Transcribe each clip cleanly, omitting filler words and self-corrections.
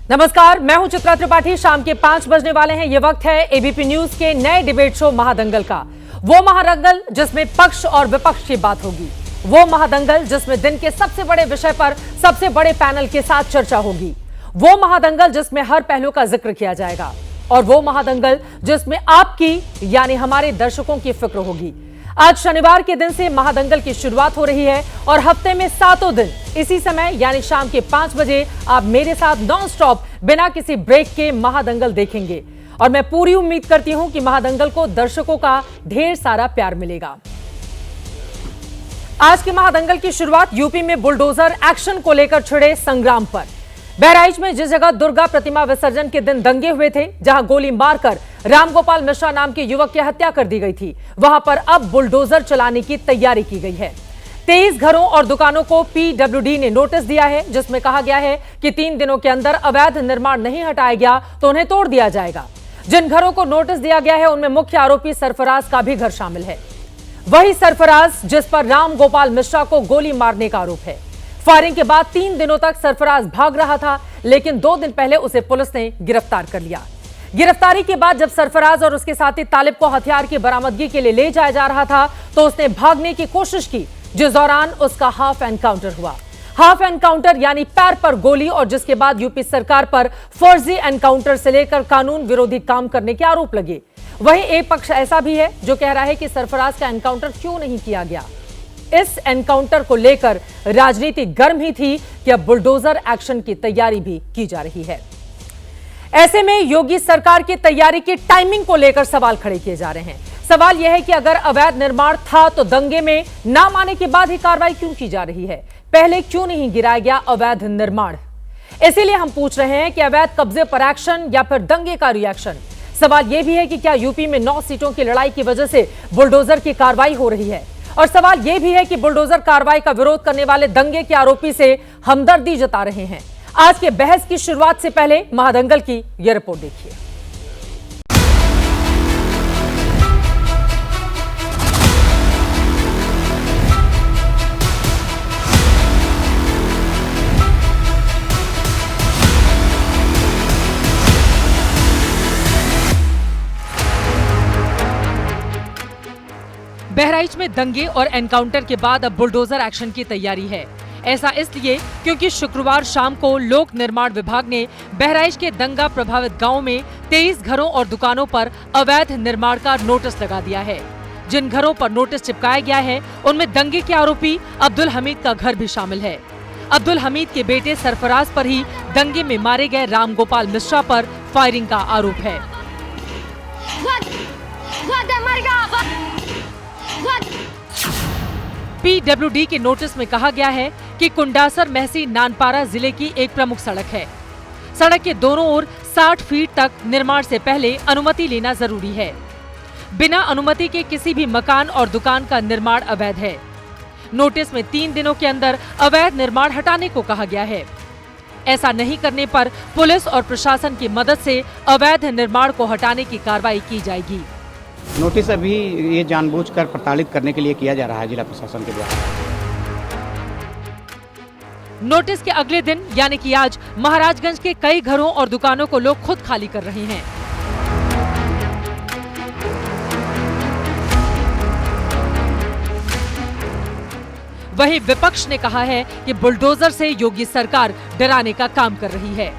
नमस्कार, मैं हूं चित्रा त्रिपाठी। शाम के 5 बजने वाले हैं। ये वक्त है एबीपी न्यूज के नए डिबेट शो महादंगल का। वो महादंगल जिसमें पक्ष और विपक्ष की बात होगी, वो महादंगल जिसमें दिन के सबसे बड़े विषय पर सबसे बड़े पैनल के साथ चर्चा होगी, वो महादंगल जिसमें हर पहलू का जिक्र किया जाएगा, और वो महादंगल जिसमें आपकी यानी हमारे दर्शकों की फिक्र होगी। आज शनिवार के दिन से महादंगल की शुरुआत हो रही है और हफ्ते में 7 दिन इसी समय यानी शाम के 5 बजे आप मेरे साथ नॉन स्टॉप बिना किसी ब्रेक के महादंगल देखेंगे। और मैं पूरी उम्मीद करती हूं कि महादंगल को दर्शकों का ढेर सारा प्यार मिलेगा। आज के महादंगल की शुरुआत यूपी में बुलडोजर एक्शन को लेकर छिड़े संग्राम पर। बहराइच में जिस जगह दुर्गा प्रतिमा विसर्जन के दिन दंगे हुए थे, जहां गोली मारकर रामगोपाल मिश्रा नाम के युवक की हत्या कर दी गई थी, वहां पर अब बुलडोजर चलाने की तैयारी की गई है। 23 घरों और दुकानों को पीडब्ल्यूडी ने नोटिस दिया है, जिसमें कहा गया है कि 3 दिनों के अंदर अवैध निर्माण नहीं हटाया गया तो उन्हें तोड़ दिया जाएगा। जिन घरों को नोटिस दिया गया है उनमें मुख्य आरोपी सरफराज का भी घर शामिल है। वही सरफराज जिस पर रामगोपाल मिश्रा को गोली मारने का आरोप है। फायरिंग के बाद 3 दिनों तक सरफराज भाग रहा था, लेकिन 2 दिन पहले उसे पुलिस ने गिरफ्तार कर लिया। गिरफ्तारी के बाद जब सरफराज और उसके साथी तालिब को हथियार की बरामदगी के लिए ले जाया जा रहा था, तो उसने भागने की कोशिश की, जिस दौरान उसका हाफ एनकाउंटर हुआ। हाफ एनकाउंटर यानी पैर पर गोली, और जिसके बाद यूपी सरकार पर फर्जी एनकाउंटर से लेकर कानून विरोधी काम करने के आरोप लगे। वहीं एक पक्ष ऐसा भी है जो कह रहा है कि सरफराज का एनकाउंटर क्यों नहीं किया गया। इस एनकाउंटर को लेकर राजनीति गर्म ही थी कि अब बुलडोजर एक्शन की तैयारी भी की जा रही है। ऐसे में योगी सरकार की तैयारी की टाइमिंग को लेकर सवाल खड़े किए जा रहे हैं। सवाल यह है कि अगर अवैध निर्माण था तो दंगे में नाम आने के बाद ही कार्रवाई क्यों की जा रही है? पहले क्यों नहीं गिराया गया अवैध निर्माण? इसीलिए हम पूछ रहे हैं कि अवैध कब्जे पर एक्शन या फिर दंगे का रिएक्शन। सवाल यह भी है कि क्या यूपी में 9 सीटों की लड़ाई की वजह से बुलडोजर की कार्रवाई हो रही है? और सवाल यह भी है कि बुलडोजर कार्रवाई का विरोध करने वाले दंगे के आरोपी से हमदर्दी जता रहे हैं। आज के बहस की शुरुआत से पहले महादंगल की यह रिपोर्ट देखिए। बहराइच में दंगे और एनकाउंटर के बाद अब बुलडोजर एक्शन की तैयारी है। ऐसा इसलिए क्योंकि शुक्रवार शाम को लोक निर्माण विभाग ने बहराइच के दंगा प्रभावित गांव में 23 घरों और दुकानों पर अवैध निर्माण का नोटिस लगा दिया है। जिन घरों पर नोटिस चिपकाया गया है उनमें दंगे के आरोपी अब्दुल हमीद का घर भी शामिल है। अब्दुल हमीद के बेटे सरफराज पर ही दंगे में मारे गए रामगोपाल मिश्रा पर फायरिंग का आरोप है। पीडब्ल्यूडी के नोटिस में कहा गया है कि कुंडासर महसी नानपारा जिले की एक प्रमुख सड़क है। सड़क के दोनों ओर 60 फीट तक निर्माण से पहले अनुमति लेना जरूरी है। बिना अनुमति के किसी भी मकान और दुकान का निर्माण अवैध है। नोटिस में 3 दिनों के अंदर अवैध निर्माण हटाने को कहा गया है। ऐसा नहीं करने पर पुलिस और प्रशासन की मदद से अवैध निर्माण को हटाने की कार्रवाई की जाएगी। नोटिस अभी ये जानबूझकर प्रताड़ित करने के लिए किया जा रहा है जिला प्रशासन के द्वारा। नोटिस के अगले दिन यानी कि आज महाराजगंज के कई घरों और दुकानों को लोग खुद खाली कर रहे हैं। वहीं विपक्ष ने कहा है कि बुलडोजर से योगी सरकार डराने का काम कर रही है।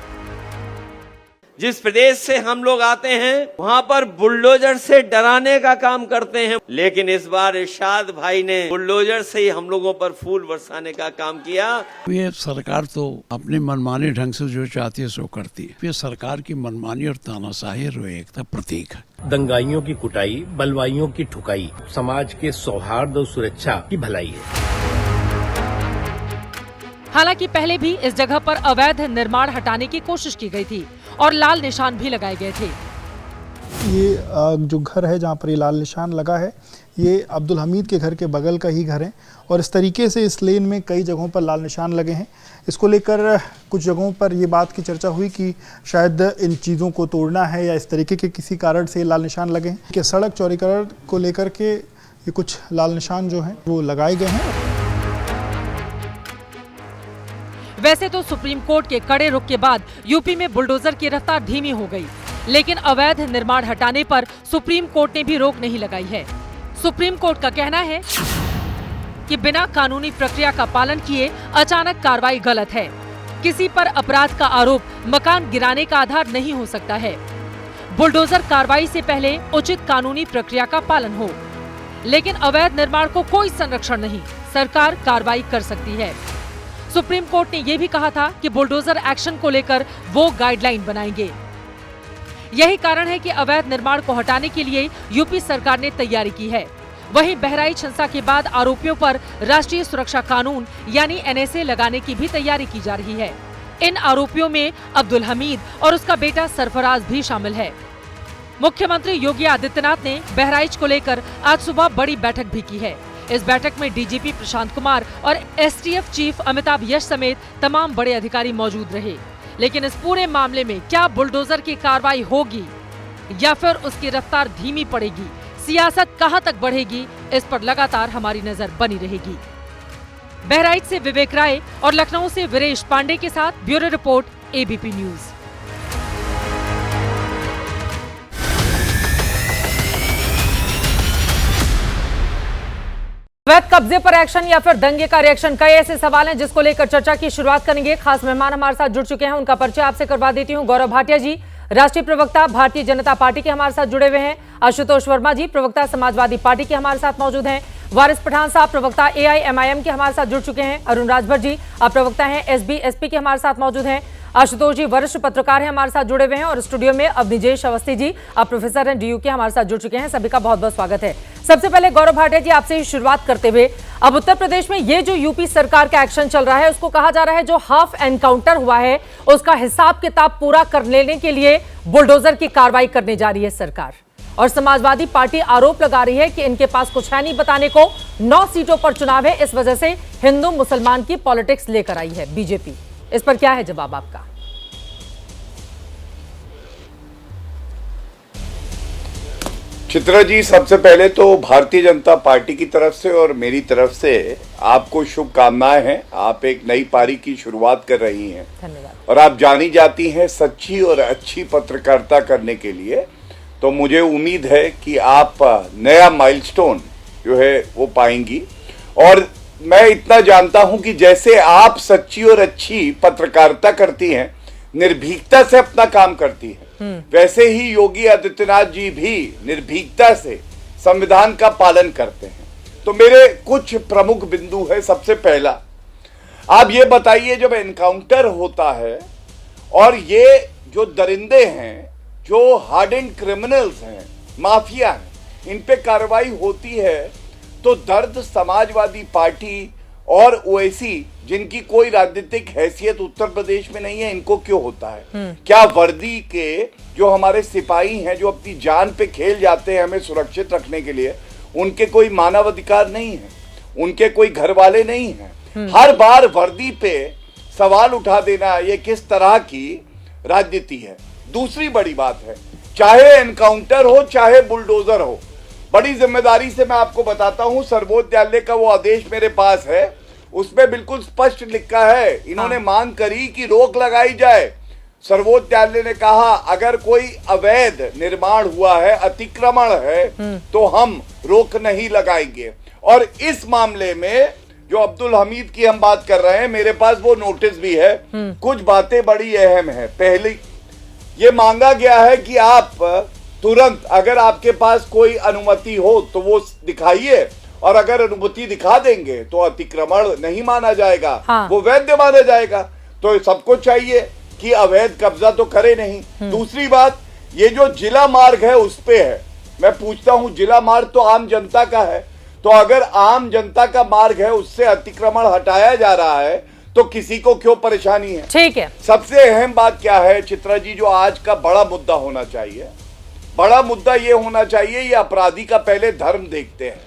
जिस प्रदेश से हम लोग आते हैं वहाँ पर बुलडोजर से डराने का काम करते हैं, लेकिन इस बार इरशाद भाई ने बुलडोजर से ही हम लोगों पर फूल बरसाने का काम किया। ये सरकार तो अपनी मनमानी ढंग से जो चाहती है सो करती है। ये सरकार की मनमानी और तानाशाही और एकता प्रतीक है। दंगाइयों की कुटाई, बलवाइयों की ठुकाई समाज के सौहार्द और सुरक्षा की भलाई है। हालांकि पहले भी इस जगह पर अवैध निर्माण हटाने की कोशिश की गई थी और लाल निशान भी लगाए गए थे। ये जो घर है जहाँ पर ये लाल निशान लगा है, ये अब्दुल हमीद के घर के बगल का ही घर है और इस तरीके से इस लेन में कई जगहों पर लाल निशान लगे हैं। इसको लेकर कुछ जगहों पर ये बात की चर्चा हुई कि शायद इन चीज़ों को तोड़ना है या इस तरीके के किसी कारण से लाल निशान लगे हैं कि सड़क चौड़ीकरण को लेकर के ये कुछ लाल निशान जो हैं वो लगाए गए हैं। वैसे तो सुप्रीम कोर्ट के कड़े रुख के बाद यूपी में बुलडोजर की रफ्तार धीमी हो गई, लेकिन अवैध निर्माण हटाने पर सुप्रीम कोर्ट ने भी रोक नहीं लगाई है। सुप्रीम कोर्ट का कहना है कि बिना कानूनी प्रक्रिया का पालन किए अचानक कार्रवाई गलत है। किसी पर अपराध का आरोप मकान गिराने का आधार नहीं हो सकता है। बुलडोजर कार्रवाई से पहले उचित कानूनी प्रक्रिया का पालन हो, लेकिन अवैध निर्माण को कोई संरक्षण नहीं, सरकार कार्रवाई कर सकती है। सुप्रीम कोर्ट ने यह भी कहा था कि बुलडोजर एक्शन को लेकर वो गाइडलाइन बनाएंगे। यही कारण है कि अवैध निर्माण को हटाने के लिए यूपी सरकार ने तैयारी की है। वहीं बहराइच हिंसा के बाद आरोपियों पर राष्ट्रीय सुरक्षा कानून यानी NSA लगाने की भी तैयारी की जा रही है। इन आरोपियों में अब्दुल हमीद और उसका बेटा सरफराज भी शामिल है। मुख्यमंत्री योगी आदित्यनाथ ने बहराइच को लेकर आज सुबह बड़ी बैठक भी की है। इस बैठक में डीजीपी प्रशांत कुमार और STF चीफ अमिताभ यश समेत तमाम बड़े अधिकारी मौजूद रहे। लेकिन इस पूरे मामले में क्या बुलडोजर की कार्रवाई होगी या फिर उसकी रफ्तार धीमी पड़ेगी, सियासत कहां तक बढ़ेगी, इस पर लगातार हमारी नजर बनी रहेगी। बहराइच से विवेक राय और लखनऊ से वीरेश पांडे के साथ ब्यूरो रिपोर्ट, ABP न्यूज। अवैध कब्जे पर एक्शन या फिर दंगे का रिएक्शन, कई ऐसे सवाल हैं जिसको लेकर चर्चा की शुरुआत करेंगे। खास मेहमान हमारे साथ जुड़ चुके हैं, उनका परिचय आपसे करवा देती हूं। गौरव भाटिया जी, राष्ट्रीय प्रवक्ता भारतीय जनता पार्टी के हमारे साथ जुड़े हुए हैं। आशुतोष वर्मा जी, प्रवक्ता समाजवादी पार्टी के हमारे साथ मौजूद हैं। वारिस पठान साहब, प्रवक्ता AIMIM के हमारे साथ जुड़ चुके हैं। अरुण राजभर जी, आप प्रवक्ता हैं SB/SP के हमारे साथ मौजूद हैं। आशुतोष जी वरिष्ठ पत्रकार हैं, हमारे साथ जुड़े हुए हैं। और स्टूडियो में अवनिजेश अवस्थी जी, आप प्रोफेसर हैं DU के, हमारे साथ जुड़ चुके हैं। सभी का बहुत बहुत स्वागत है। सबसे पहले गौरव भाटिया जी, आपसे ही शुरुआत करते हुए, अब उत्तर प्रदेश में ये जो यूपी सरकार का एक्शन चल रहा है, उसको कहा जा रहा है जो हाफ एनकाउंटर हुआ है उसका हिसाब किताब पूरा कर लेने के लिए बुलडोजर की कार्रवाई करने जा रही है सरकार। और समाजवादी पार्टी आरोप लगा रही है कि इनके पास कुछ है नहीं बताने को, 9 सीटों पर चुनाव है, इस वजह से हिंदू मुसलमान की पॉलिटिक्स लेकर आई है बीजेपी। इस पर क्या है जवाब आपका? चित्रा जी, सबसे पहले तो भारतीय जनता पार्टी की तरफ से और मेरी तरफ से आपको शुभकामनाएं हैं। आप एक नई पारी की शुरुआत कर रही हैं। धन्यवाद। और आप जानी जाती हैं सच्ची और अच्छी पत्रकारिता करने के लिए, तो मुझे उम्मीद है कि आप नया माइलस्टोन जो है वो पाएंगी। और मैं इतना जानता हूं कि जैसे आप सच्ची और अच्छी पत्रकारिता करती हैं, निर्भीकता से अपना काम करती है, वैसे ही योगी आदित्यनाथ जी भी निर्भीकता से संविधान का पालन करते हैं। तो मेरे कुछ प्रमुख बिंदु है। सबसे पहला, आप ये बताइए, जब एनकाउंटर होता है और ये जो दरिंदे हैं, जो हार्डेंड क्रिमिनल्स हैं, माफिया हैं, इन पे कार्रवाई होती है, तो दर्द समाजवादी पार्टी और ओवैसी, जिनकी कोई राजनीतिक हैसियत उत्तर प्रदेश में नहीं है, इनको क्यों होता है? क्या वर्दी के जो हमारे सिपाही हैं, जो अपनी जान पे खेल जाते हैं हमें सुरक्षित रखने के लिए, उनके कोई मानवाधिकार नहीं है? उनके कोई घर वाले नहीं हैं? हर बार वर्दी पे सवाल उठा देना, ये किस तरह की राजनीति है? दूसरी बड़ी बात है, चाहे एनकाउंटर हो चाहे बुलडोजर हो, बड़ी जिम्मेदारी से मैं आपको बताता हूं, सर्वोच्च न्यायालय का वो आदेश मेरे पास है, उसमें बिल्कुल स्पष्ट लिखा है, इन्होंने मांग करी कि रोक लगाई जाए। सर्वोच्च न्यायालय ने कहा अगर कोई अवैध निर्माण हुआ है, अतिक्रमण है, तो हम रोक नहीं लगाएंगे। और इस मामले में जो अब्दुल हमीद की हम बात कर रहे हैं, मेरे पास वो नोटिस भी है। कुछ बातें बड़ी अहम है। पहली, ये मांगा गया है कि आप तुरंत, अगर आपके पास कोई अनुमति हो तो वो दिखाइए, और अगर अनुमति दिखा देंगे तो अतिक्रमण नहीं माना जाएगा, वो वैध माना जाएगा। तो सबको चाहिए कि अवैध कब्जा तो करे नहीं। दूसरी बात, ये जो जिला मार्ग है उस पे है, मैं पूछता हूं, जिला मार्ग तो आम जनता का है, तो अगर आम जनता का मार्ग है उससे अतिक्रमण हटाया जा रहा है तो किसी को क्यों परेशानी है? ठीक है। सबसे अहम बात क्या है चित्रा जी, जो आज का बड़ा मुद्दा होना चाहिए, बड़ा मुद्दा ये होना चाहिए, ये अपराधी का पहले धर्म देखते हैं।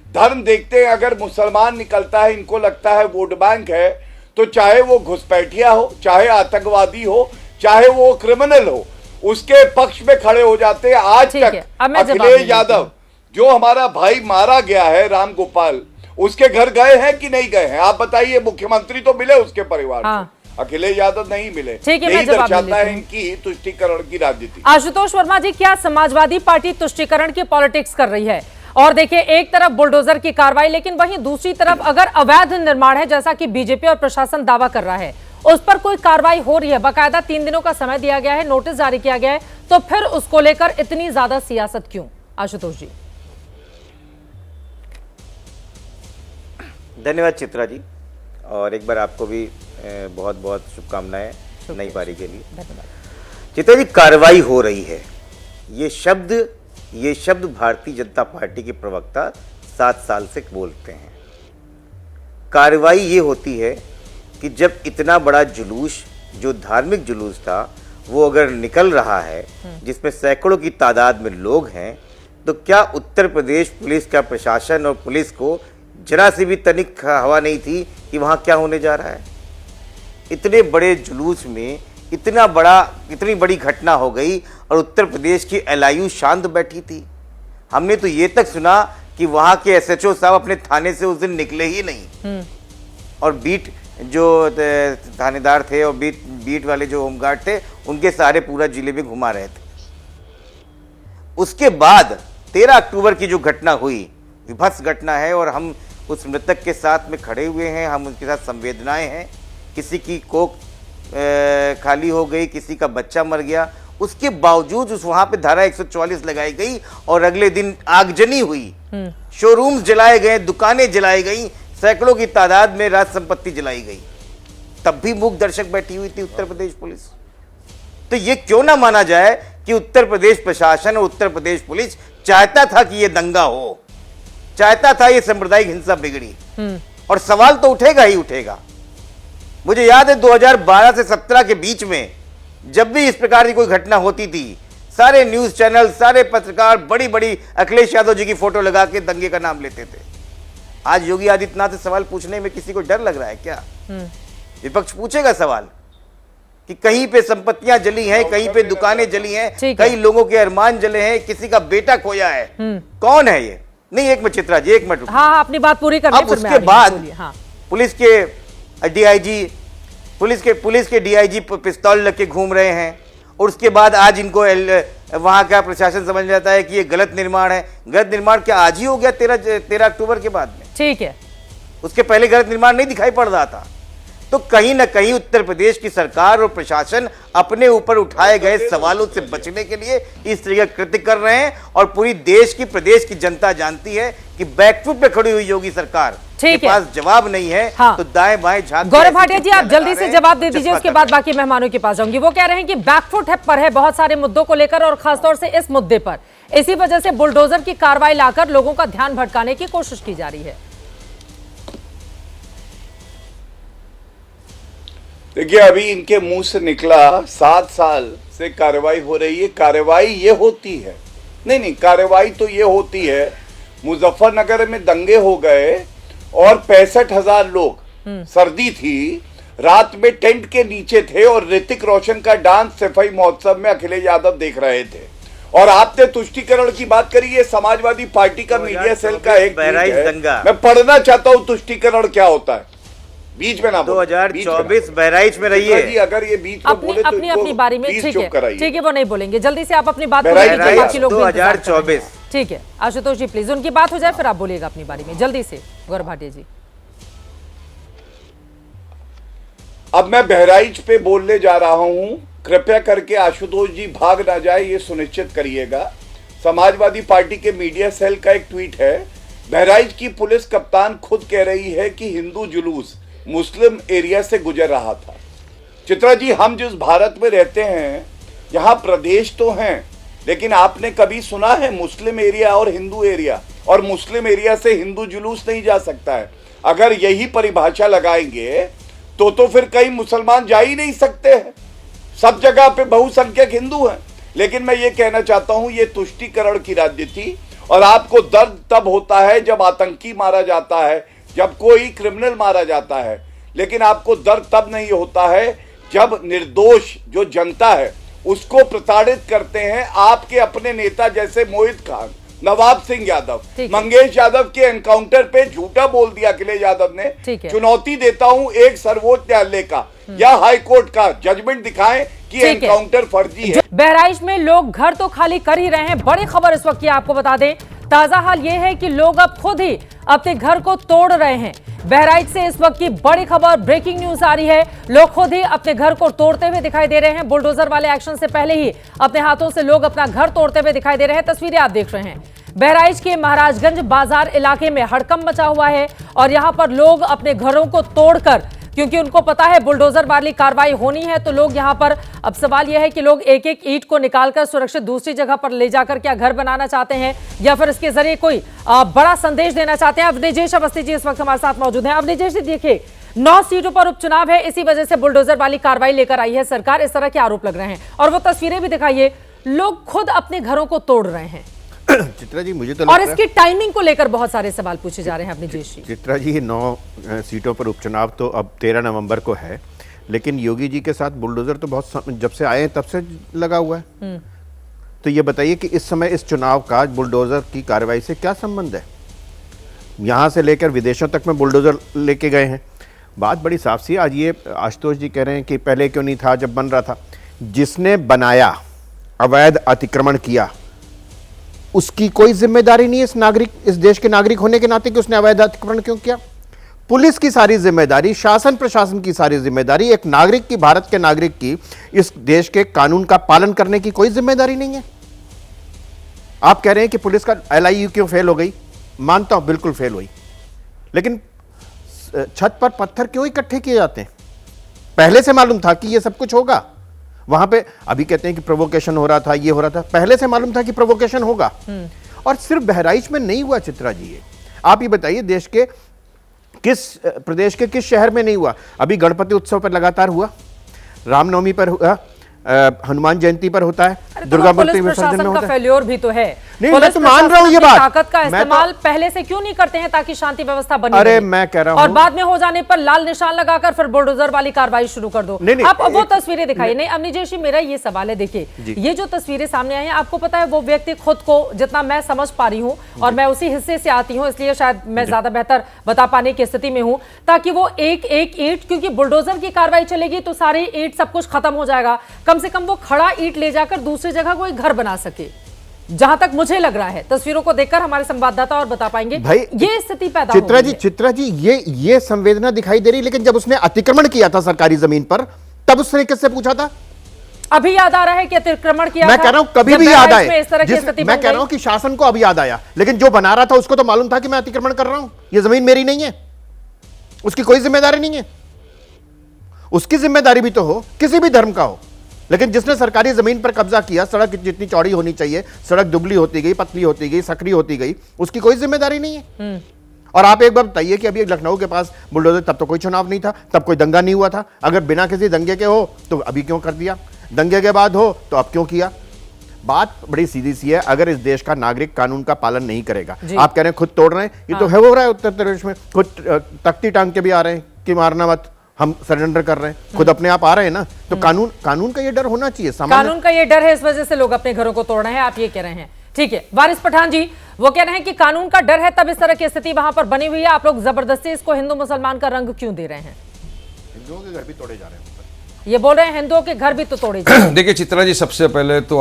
धर्म देखते हैं, अगर मुसलमान निकलता है, इनको लगता है वोट बैंक है, तो चाहे वो घुसपैठिया हो, चाहे आतंकवादी हो, चाहे वो क्रिमिनल हो, उसके पक्ष में खड़े हो जाते हैं। आज तक अखिलेश यादव, जो हमारा भाई मारा गया है राम गोपाल, उसके घर गए हैं कि नहीं गए हैं? आप बताइए, मुख्यमंत्री तो मिले उसके परिवार से। अखिलेश यादव नहीं मिले। ठीक है, मैं यही जवाब ले दर्शाता है लेती हूँ। इनकी तुष्टीकरण की राजनीति। आशुतोष वर्मा जी, क्या समाजवादी पार्टी तुष्टीकरण की पॉलिटिक्स कर रही है? और देखिए, एक तरफ बुलडोजर की कार्रवाई, लेकिन वहीं दूसरी तरफ अगर अवैध निर्माण है जैसा कि बीजेपी और प्रशासन दावा कर रहा है, उस पर कोई कार्रवाई हो रही है, बाकायदा 3 दिनों का समय दिया गया है, नोटिस जारी किया गया है, तो फिर उसको लेकर इतनी ज्यादा सियासत क्यों? आशुतोष जी। धन्यवाद चित्रा जी, और एक बार आपको भी बहुत बहुत शुभकामनाएं नई पारी के लिए। चित्रा जी, कार्रवाई हो रही है, ये शब्द भारतीय जनता पार्टी के प्रवक्ता 7 साल से बोलते हैं। कार्रवाई ये होती है कि जब इतना बड़ा जुलूस, जो धार्मिक जुलूस था, वो अगर निकल रहा है जिसमें सैकड़ों की तादाद में लोग हैं, तो क्या उत्तर प्रदेश पुलिस का प्रशासन और पुलिस को जरा सी भी तनिक हवा नहीं थी कि वहाँ क्या होने जा रहा है? इतने बड़े जुलूस में इतनी बड़ी घटना हो गई और उत्तर प्रदेश की एलआईयू शांत बैठी थी। हमने तो ये तक सुना कि वहाँ के एसएचओ साहब अपने थाने से उस दिन निकले ही नहीं, और बीट जो थानेदार थे और बीट वाले जो होमगार्ड थे, उनके सारे पूरा जिले में घुमा रहे थे। उसके बाद 13 अक्टूबर की जो घटना हुई, विभत्स घटना है, और हम उस मृतक के साथ में खड़े हुए हैं, हम उनके साथ संवेदनाएं हैं। किसी की कोख खाली हो गई, किसी का बच्चा मर गया, उसके बावजूद उस वहां पे धारा 144 लगाई गई और अगले दिन आगजनी हुई, शोरूम्स जलाए गए, दुकानें जलाई गई, सैकड़ों की तादाद में राज संपत्ति जलाई गई, तब भी मूक दर्शक बैठी हुई थी उत्तर प्रदेश पुलिस। तो ये क्यों ना माना जाए कि उत्तर प्रदेश प्रशासन और उत्तर प्रदेश पुलिस चाहता था कि ये दंगा हो, चाहता था ये सांप्रदायिक हिंसा बिगड़ी, और सवाल तो उठेगा ही उठेगा। मुझे याद है 2012 से 17 के बीच में जब भी इस प्रकार की कोई घटना होती थी, सारे न्यूज चैनल, सारे पत्रकार बड़ी बड़ी अखिलेश यादव जी की फोटो लगा के दंगे का नाम लेते थे। आज योगी आदित्यनाथ से सवाल पूछने में किसी को डर लग रहा है क्या? विपक्ष पूछेगा सवाल कि कहीं पे संपत्तियां जली हैं, कहीं पे दुकानें जली हैं, कई लोगों के अरमान जले हैं, किसी का बेटा खोया है, कौन है ये? नहीं, एक मिनट चित्रा जी, एक मिनट। हाँ, अपनी बात पूरी करनी। अब उसके बाद पुलिस के डीआईजी पिस्तौल लेके घूम रहे हैं, और उसके बाद आज इनको वहां का प्रशासन समझ जाता है कि ये गलत निर्माण है। गलत निर्माण क्या आज ही हो गया 13 अक्टूबर के बाद में? ठीक है, उसके पहले गलत निर्माण नहीं दिखाई पड़ रहा था। तो कहीं ना कहीं उत्तर प्रदेश की सरकार और प्रशासन अपने ऊपर उठाए गए सवालों से बचने के लिए इस तरह का कृत्य कर रहे हैं, और पूरी प्रदेश की जनता जानती है कि बैकफुट पे खड़ी हुई योगी सरकार के पास जवाब नहीं है। हाँ। तो दाएं बाएं झांक। गौरव भाटिया जी, आप जल्दी से जवाब दे दीजिए, उसके बाद बाकी मेहमानों के पास जाऊंगी। वो कह रहे हैं कि बैकफुट पर है बहुत सारे मुद्दों को लेकर, और खासतौर से इस मुद्दे पर, इसी वजह से बुलडोजर की कार्रवाई लाकर लोगों का ध्यान भटकाने की कोशिश की जा रही है। देखिए, अभी इनके मुंह से निकला 7 साल से कार्रवाई हो रही है। कार्रवाई ये होती है? नहीं, कार्रवाई तो ये होती है, मुजफ्फरनगर में दंगे हो गए और 65,000 लोग, सर्दी थी, रात में टेंट के नीचे थे और ऋतिक रोशन का डांस सफाई महोत्सव में अखिलेश यादव देख रहे थे। और आपने तुष्टीकरण की बात करी, ये समाजवादी पार्टी का मीडिया सेल का एक दंगा, मैं पढ़ना चाहता हूँ तुष्टीकरण क्या होता है। बीच में ना 2024 बहराइच में रही है। अगर ये बीच में बोले तो अपनी बारी में ठीक है, वो नहीं बोलेंगे। जल्दी से आप अपनी बात 2024। ठीक है आशुतोष जी, प्लीज उनकी बात हो जाए फिर आप बोलिएगा अपनी बारी में जल्दी से। गौरव भाटिया जी, अब मैं बहराइच पे बोलने जा रहा हूं, कृपया करके आशुतोष जी भाग ना जाए, ये सुनिश्चित करिएगा। समाजवादी पार्टी के मीडिया सेल का एक ट्वीट है, बहराइच की पुलिस कप्तान खुद कह रही है कि हिंदू जुलूस मुस्लिम एरिया से गुजर रहा था। चित्रा जी, हम जिस भारत में रहते हैं, यहाँ प्रदेश तो हैं, लेकिन आपने कभी सुना है मुस्लिम एरिया और हिंदू एरिया, और मुस्लिम एरिया से हिंदू जुलूस नहीं जा सकता है? अगर यही परिभाषा लगाएंगे तो फिर कई मुसलमान जा ही नहीं सकते हैं, सब जगह पे बहुसंख्यक हिंदू हैं। लेकिन मैं ये कहना चाहता हूं, ये तुष्टीकरण की राजनीति, और आपको दर्द तब होता है जब आतंकी मारा जाता है, जब कोई क्रिमिनल मारा जाता है, लेकिन आपको दर्द तब नहीं होता है जब निर्दोष जो जनता है उसको प्रताड़ित करते हैं आपके अपने नेता जैसे मोहित खान, नवाब सिंह यादव, मंगेश यादव के एनकाउंटर पे झूठा बोल दिया अखिलेश यादव ने। चुनौती देता हूं एक सर्वोच्च न्यायालय का या हाई कोर्ट का जजमेंट दिखाएं कि ठीक है। एनकाउंटर फर्जी है। बहराइच में लोग घर तो खाली कर ही रहे हैं। बड़ी खबर इस वक्त की आपको बता दें, ताजा हाल यह है कि लोग अब खुद ही अपने घर को तोड़ रहे हैं। बहराइच से इस वक्त की बड़ी खबर, ब्रेकिंग न्यूज आ रही है। लोग खुद ही अपने घर को तोड़ते हुए दिखाई दे रहे हैं। बुलडोजर वाले एक्शन से पहले ही अपने हाथों से लोग अपना घर तोड़ते हुए दिखाई दे रहे हैं। तस्वीरें आप देख रहे हैं। बहराइच के महाराजगंज बाजार इलाके में हड़कंप मचा हुआ है और यहां पर लोग अपने घरों को तोड़कर, क्योंकि उनको पता है बुलडोजर वाली कार्रवाई होनी है, तो लोग यहां पर, अब सवाल यह है कि लोग एक एक ईंट को निकालकर सुरक्षित दूसरी जगह पर ले जाकर क्या घर बनाना चाहते हैं या फिर इसके जरिए कोई बड़ा संदेश देना चाहते हैं। अवनीजेश अवस्थी जी इस वक्त हमारे साथ मौजूद हैं। अवनीजेश जी, देखिए 9 सीटों पर उपचुनाव है, इसी वजह से बुलडोजर वाली कार्रवाई लेकर आई है सरकार, इस तरह के आरोप लग रहे हैं और वो तस्वीरें भी दिखाइए, लोग खुद अपने घरों को तोड़ रहे हैं। चित्रा जी, मुझे तो और लगता इसकी टाइमिंग को लेकर बहुत सारे सवाल पूछे जा रहे हैं। अवनीजेश जी, चित्रा जी, 9 सीटों पर उपचुनाव तो अब 13 नवंबर को है, लेकिन योगी जी के साथ बुलडोजर तो बहुत जब से आए हैं तब से लगा हुआ है। तो ये बताइए कि इस समय इस चुनाव का बुलडोजर की कार्रवाई से क्या संबंध है? यहाँ से लेकर विदेशों तक में बुलडोजर लेके गए हैं। बात बड़ी साफ सी है। आज ये आशुतोष जी कह रहे हैं कि पहले क्यों नहीं था जब बन रहा था। जिसने बनाया, अवैध अतिक्रमण किया, उसकी कोई जिम्मेदारी नहीं है इस देश के नागरिक होने के नाते कि उसने अवैध अतिक्रमण क्यों किया। पुलिस की सारी जिम्मेदारी, शासन प्रशासन की सारी जिम्मेदारी, एक नागरिक की, भारत के नागरिक की इस देश के कानून का पालन करने की कोई जिम्मेदारी नहीं है। आप कह रहे हैं कि पुलिस का LIU क्यों फेल हो गई? मानता हूं, बिल्कुल फेल हुई, लेकिन छत पर पत्थर क्यों इकट्ठे किए जाते हैं? पहले से मालूम था कि यह सब कुछ होगा। वहां पे अभी कहते हैं कि प्रोवोकेशन हो रहा था, ये हो रहा था, पहले से मालूम था कि प्रोवोकेशन होगा। और सिर्फ बहराइच में नहीं हुआ चित्रा जी, ये आप ये बताइए देश के किस प्रदेश के किस शहर में नहीं हुआ? अभी गणपति उत्सव पर लगातार हुआ, रामनवमी पर हुआ, हनुमान जयंती पर होता है, दुर्गा मूर्ति विसर्जन में होता है। फेल्योर भी तो है। नहीं, मैं तो मान रहा हूं ये बात। ताकत का इस्तेमाल पहले से क्यों नहीं करते हैं ताकि शांति व्यवस्था बनी अरे रहे? मैं कह रहा हूं, और बाद में हो जाने पर लाल निशान लगाकर फिर बुलडोजर वाली कार्रवाई शुरू कर दो। नहीं, आप वो तस्वीरें दिखाइए। नहीं अवनीजेश जी, मेरा ये सवाल है, देखिए ये जो तस्वीरें सामने आई हैं, आपको पता है वो व्यक्ति खुद को, जितना मैं समझ पा रही हूँ और मैं उसी हिस्से से आती हूँ, इसलिए शायद मैं ज्यादा बेहतर बता पाने की स्थिति में हूँ, ताकि वो एक एक ईंट, क्योंकि बुलडोजर की कार्रवाई चलेगी तो सारे ईंट सब कुछ खत्म हो जाएगा, कम से कम वो खड़ा ईंट ले जाकर दूसरी जगह कोई घर बना सके। जहां तक मुझे लग रहा है, तस्वीरों को देखकर हमारे संवाददाता और बता पाएंगे, भाई ये स्थिति पैदा चित्रा जी ये संवेदना दिखाई दे रही, लेकिन जब उसने अतिक्रमण किया था सरकारी जमीन पर, तब उसने किससे पूछा था? अभी याद आ रहा है कि अतिक्रमण किया मैं था? कह रहा हूं कभी भी याद आए। मैं कह रहा हूं कि शासन को अभी याद आया, लेकिन जो बना रहा था उसको तो मालूम था कि मैं अतिक्रमण कर रहा हूं, ये जमीन मेरी नहीं है, उसकी कोई जिम्मेदारी नहीं है। उसकी जिम्मेदारी भी तो हो, किसी भी धर्म का हो, लेकिन जिसने सरकारी जमीन पर कब्जा किया, सड़क जितनी चौड़ी होनी चाहिए, सड़क दुबली होती गई, पतली होती गई, सकरी होती गई, उसकी कोई जिम्मेदारी नहीं है। और आप एक बार बताइए कि अभी लखनऊ के पास बुलडोजर, तब तो कोई चुनाव नहीं था, तब कोई दंगा नहीं हुआ था। अगर बिना किसी दंगे के हो तो अभी क्यों कर दिया? दंगे के बाद हो तो अब क्यों किया? बात बड़ी सीधी सी है। अगर इस देश का नागरिक कानून का पालन नहीं करेगा, आप कह रहे हैं खुद तोड़ रहे हैं, ये तो है हो रहा है उत्तर प्रदेश में, खुद तख्ती टांग के भी आ रहे हैं कि मारना मत, हम सरेंडर कर रहे हैं, खुद अपने आप आ रहे हैं ना। तो कानून का ये डर होना चाहिए, कानून का ये डर है, इस वजह से लोग अपने घरों को तोड़ रहे हैं, आप ये कह रहे हैं। ठीक है, वारिस पठान जी वो कह रहे हैं कि कानून का डर है, तब इस तरह की स्थिति वहां पर बनी हुई है। आप लोग जबरदस्ती इसको हिंदू मुसलमान का रंग क्यों दे रहे हैं? हिंदुओं के घर भी तोड़े जा रहे हैं, ये बोल रहे हैं हिंदुओं के घर भी तो तोड़े जा रहे हैं। देखिए चित्रा जी, सबसे पहले तो